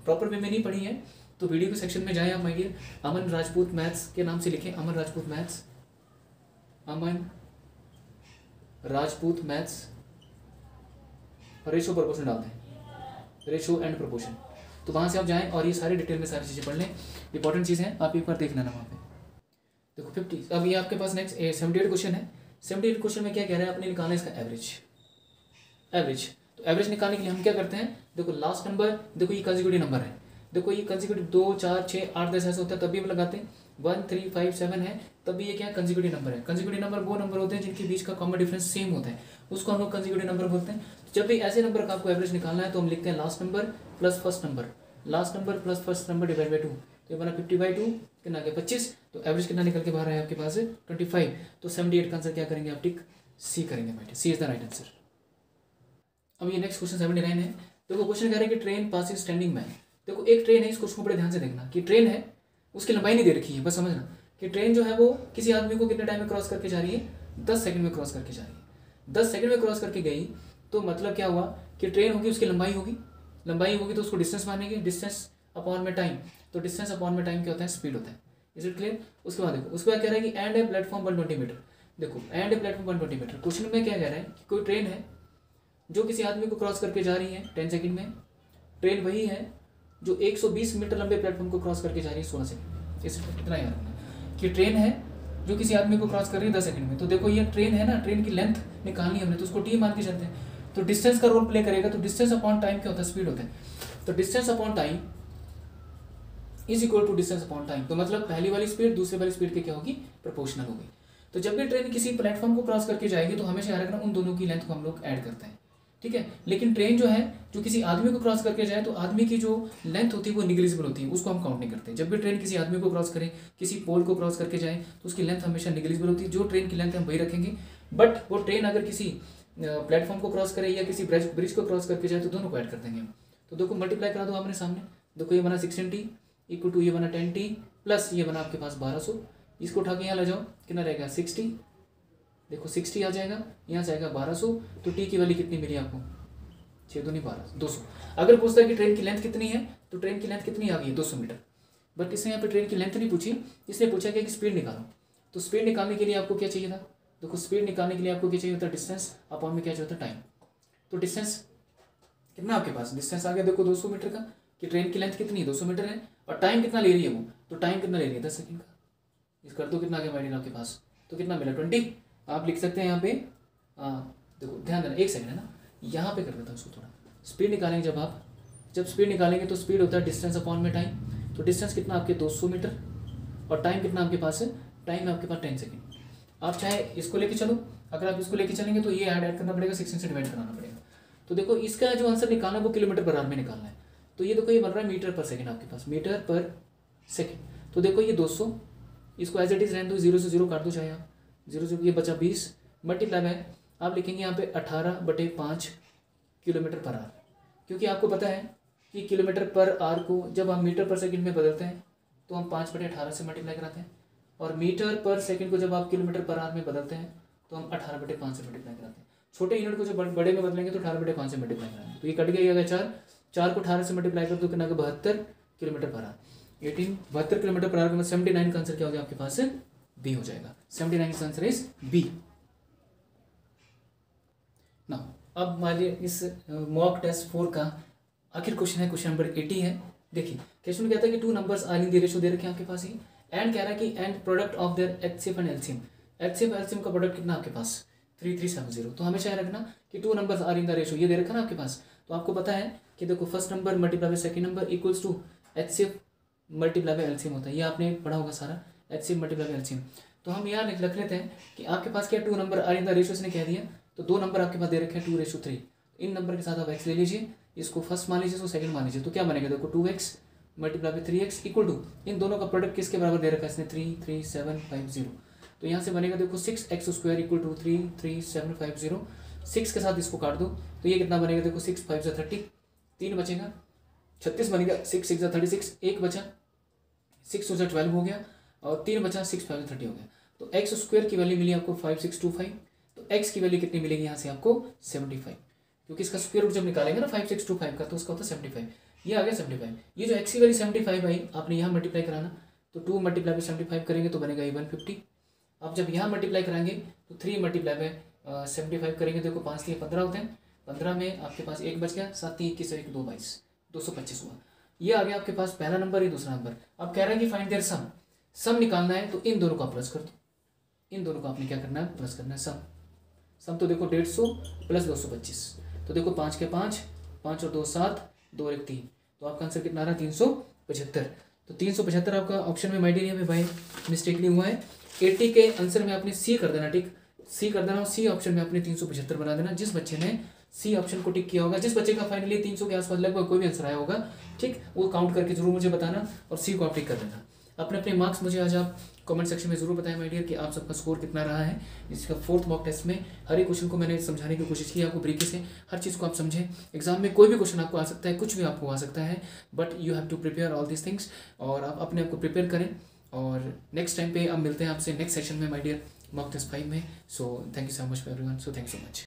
[SPEAKER 1] प्रॉपर वे में नहीं पढ़ी है तो वीडियो के सेक्शन में जाएं आप my dear, Aman Rajput maths के नाम से लिखें, Aman Rajput maths, Aman Rajput maths, ratio proportion डालते हैं, रेशो एंड प्रोपोर्शन। तो वहाँ से आप जाएं और ये सारे डिटेल में सारी चीज़ें पढ़ लें, इंपॉर्टेंट चीज़ है, आप एक बार देख लेना वहाँ पे। देखो 50, अब ये आपके पास नेक्स्ट 78 क्वेश्चन है। 78 क्वेश्चन में क्या कह रहा है, आपने निकालना है इसका एवरेज। एवरेज तो एवरेज निकालने के लिए हम क्या करते हैं, देखो लास्ट नंबर, देखो ये कंसेक्यूटिव नंबर है, देखो ये कंसेक्यूटिव 2 4 6 8 10 ऐसा होता है, तभी हम लगाते हैं 1 3 5 7 है, तभी ये क्या है कंसेक्यूटिव नंबर है। कंसेक्यूटिव नंबर वो नंबर होते हैं जिनके बीच का कॉमन डिफरेंस सेम होता है, उसको हम लोग कंसेक्यूटिव नंबर बोलते हैं। जब भी ऐसे नंबर का आपको एवरेज निकालना है तो हम लिखते हैं last number plus first number, last number plus first number divide by 2, तो ये बना 50/2 कितना आ गया 25, तो एवरेज कितना निकल के बाहर आया आपके पास 25। तो 78 का आंसर क्या करेंगे आप, टिक सी करेंगे बेटे, सी इज द राइट आंसर। अब ये नेक्स्ट क्वेश्चन 79 है। देखो क्वेश्चन कह रहा है कि ट्रेन पासिंग स्टैंडिंग मैन। देखो एक ट्रेन है, इस क्वेश्चन को बड़े ध्यान से देखना कि ट्रेन है उसकी लंबाई नहीं दे रखी है, बस समझना कि ट्रेन जो है वो किसी आदमी को कितने टाइम में क्रॉस करके जा रही है, 10 सेकंड में क्रॉस करके जा रही है। 10 सेकंड में क्रॉस करके गई तो मतलब क्या हुआ कि ट्रेन होगी उसकी लंबाई होगी, लंबाई होगी तो उसको डिस्टेंस मानेंगे, डिस्टेंस अपॉन में टाइम, तो डिस्टेंस अपॉन में टाइम क्या होता है, स्पीड होता है। Is it clear. उसके बाद देखो उसके बाद कह रहा है कि एंड ए प्लेटफॉर्म 120 मीटर। देखो and a platform 120 metre, question में क्या कह रहा है कि कोई ट्रेन है जो किसी आदमी को क्रॉस करके जा रही है 10 सेकंड में, ट्रेन वही है जो 120 मीटर लंबे प्लेटफॉर्म को क्रॉस करके जा रही है 16 सेकंड। इस इतना याद रखना कि ट्रेन है जो किसी आदमी को क्रॉस कर रही है 10 सेकंड में। तो देखो ये ट्रेन है ना, ट्रेन की लेंथ निकालनी है हमने, तो उसको टी मान के चलते हैं, तो डिस्टेंस का रोल प्ले करेगा, तो डिस्टेंस अपॉन टाइम क्या होता है, स्पीड होता है। तो distance upon time is equal to distance upon time, तो मतलब पहली वाली स्पीड दूसरी वाली स्पीड की क्या होगी, प्रोपोर्शनल होगी। तो जब भी ट्रेन किसी प्लेटफॉर्म को क्रॉस करके जाएगी तो हमेशा याद रखना उन दोनों की लेंथ को हम लोग ऐड करते हैं, ठीक है। लेकिन ट्रेन जो है जो किसी आदमी को क्रॉस करके जाए तो आदमी की जो लेंथ होती है वो निग्लिजिबल होती है, उसको हम काउंट नहीं करते। जब भी ट्रेन किसी आदमी को क्रॉस करे, किसी पोल को क्रॉस करके जाए तो उसकी लेंथ हमेशा निग्लिजिबल होती है, जो ट्रेन की लेंथ है हम वही रखेंगे। बट वो ट्रेन अगर किसी प्लेटफॉर्म को क्रॉस करे या किसी ब्रिज को क्रॉस करके जाए तो दोनों को ऐड कर देंगे हम। तो देखो मल्टीप्लाई करा दो आपने सामने, देखो ये बना 16t इक्वल टू ये बना 10t प्लस ये बना आपके पास 1200, इसको उठा के यहाँ ले जाओ कितना रहेगा 60, देखो 60 आ जाएगा, यहाँ से आएगा 1200, तो टी की वैल्यू कितनी मिली आपको 6 दूनी 12 200। अगर पूछता है कि ट्रेन की लेंथ कितनी है तो ट्रेन की लेंथ कितनी आ गई 200 मीटर। बट इसने यहाँ पे ट्रेन की लेंथ नहीं पूछी, इसने पूछा कि स्पीड निकालो। तो स्पीड निकालने के लिए आपको क्या चाहिए था, देखो स्पीड निकालने के लिए आपको क्या चाहिए होता है, डिस्टेंस अपॉन में क्या चाहिए होता है, टाइम। तो डिस्टेंस कितना आपके पास, डिस्टेंस आ गया देखो 200 मीटर का, कि ट्रेन की लेंथ कितनी है 200 मीटर है, और टाइम कितना ले रही है वो, तो टाइम कितना ले रही है 10 सेकंड का। इस कर दो कितना आ गया माइडियर आपके पास, तो कितना मिला 20। आप लिख सकते हैं यहाँ पे, देखो ध्यान देना 1 सेकंड है ना, यहाँ पे कर देता हूँ उसको थोड़ा। स्पीड निकालेंगे जब स्पीड निकालेंगे तो स्पीड होता है डिस्टेंस अपॉन में टाइम। तो डिस्टेंस कितना आपके 200 मीटर और टाइम कितना आपके पास है, टाइम है आपके पास 10 सेकंड। आप चाहे इसको लेके चलो, अगर आप इसको लेके चलेंगे तो ये ऐड करना पड़ेगा, 16 से डिवाइड कराना पड़ेगा। तो देखो इसका जो आंसर निकालना है वो किलोमीटर पर आवर में निकालना है। तो ये देखो ये बन रहा है मीटर पर सेकंड आपके पास, मीटर पर सेकंड। तो देखो ये 200, इसको एज इट इज रहने दो, 0 से 0 काट दो चाहे आप, 0 से ये बचा 20 मल्टीप्लाई है, आप लिखेंगे यहाँ पे 18/5 किलोमीटर पर आवर, क्योंकि आपको पता है कि किलोमीटर पर आवर को जब हम मीटर पर सेकंड में बदलते हैं तो हम 5/18 से मल्टीप्लाई कराते हैं, और मीटर पर सेकंड को जब आप किलोमीटर पर आवर में बदलते हैं तो हम 18/5 से मल्टीप्लाई कराते हैं। छोटे यूनिट को जब बड़े में बदलेंगे तो 18/5 से मल्टीप्लाई कराएंगे, तो ये कट गया 4 को 18 से मल्टीप्लाई कर दो कितना 72 kilometre per hour, 72 kilometre per hour में 79 का आंसर क्या हो गया आपके पास, बी हो जाएगा। 79 का आंसर इज बी। ना अब मान लीजिए इस मॉक टेस्ट 4 का आखिर क्वेश्चन है, क्वेश्चन नंबर 80 है। देखिए क्वेश्चन में कहता है कि 2 numbers are in the ratio दे रखे हैं आपके पास ही, एंड कह रहा है कि and product of their HCF and LCM, HCF LCM का प्रोडक्ट कितना आपके पास 3370। तो हमेशा याद रखना कि 2 numbers are in the ratio, ये दे रखा ना आपके पास, तो आपको पता है कि देखो first number multiply by second number equals to HCF multiply by LCM होता है, ये आपने पढ़ा होगा सारा, एचसीएफ मल्टीप्लाई बाय एलसीएम। तो हम यहाँ लिख लेते हैं कि आपके पास क्या 2 number are in the ratio ने कह दिया, तो 2 नंबर आपके पास दे रखे हैं 2:3। इन नंबर के साथ आप x ले लीजिए, इसको फर्स्ट मान लीजिए, इसको सेकंड मान लीजिए, तो क्या बनेगा देखो 2x multiply by 3x equal to इन दोनों का प्रोडक्ट किसके बराबर दे रखा है इसने 33750। तो यहाँ से बनेगा देखो 6x² इक्वल टू 33750, 6 के साथ इसको काट दो तो ये कितना बनेगा देखो 6 5 30, 3 बचेगा, 36 बन गया, 6 6 36, एक बचा 6 2 12 हो गया, और 3 बचा 6 5 30 हो गया। तो एक्स स्क्वायर की वैल्यू मिली आपको 5625। तो एक्स की वैल्यू कितनी मिलेगी यहाँ से आपको 75, क्योंकि इसका स्क्वायर रूट जब निकालेंगे ना 5625 का तो उसका होता है 75। ये आ गया 75। ये जो एक्स की वैल्यू 75 आई आपने यहाँ मल्टीप्लाई कराना, तो 2 मल्टीप्लाई बाई 75 करेंगे तो बनेगा 150। अब जब यहाँ मल्टीप्लाई कराएंगे तो 3 मल्टीप्लाई बाई 75 करेंगे, देखो 5 3 15 होते हैं, 15 में आपके पास एक बच गया, 7 3 21 1 2 22, 225 हुआ। ये आ गया आपके पास पहला नंबर, ये दूसरा नंबर। अब कह रहा है कि फाइंड देयर सम, सम निकालना है तो इन दोनों का प्लस कर दो, इन दोनों का आपने क्या करना है प्लस करना है। सम सम तो देखो 150 प्लस 225, तो देखो 5 के 5, 5 और 2 7, 2 और 1 3, तो आपका आंसर कितना आ रहा है 375। तो 375 आपका ऑप्शन में माय डियर यहाँ पे भाई मिस्टेकली हुआ है। 80 के आंसर में आपने सी कर देना, टिक सी कर देना, और सी ऑप्शन में आपने 375 बना देना। जिस बच्चे ने सी ऑप्शन को टिक किया होगा, जिस बच्चे का फाइनली 300 के आसपास लगभग कोई भी आंसर आया होगा, ठीक, वो काउंट करके जरूर मुझे बताना और सी को आप टिक कर देना। अपने अपने मार्क्स मुझे आज आप कमेंट सेक्शन में जरूर बताएं माय डियर कि आप सबका स्कोर कितना रहा है। इसका 4th मॉक टेस्ट में हर एक क्वेश्चन को मैंने समझाने की कोशिश की आपको ब्रीकी से, हर चीज़ को आप समझें। एग्जाम में कोई भी क्वेश्चन आपको आ सकता है, कुछ भी आपको आ सकता है, but you have to prepare all this things, और आप अपने आप को प्रिपेयर करें। और नेक्स्ट टाइम पे अब मिलते हैं आपसे नेक्स्ट सेशन में माय डियर मॉक टेस्ट 5 में। So thank you so much everyone, so thank you so much.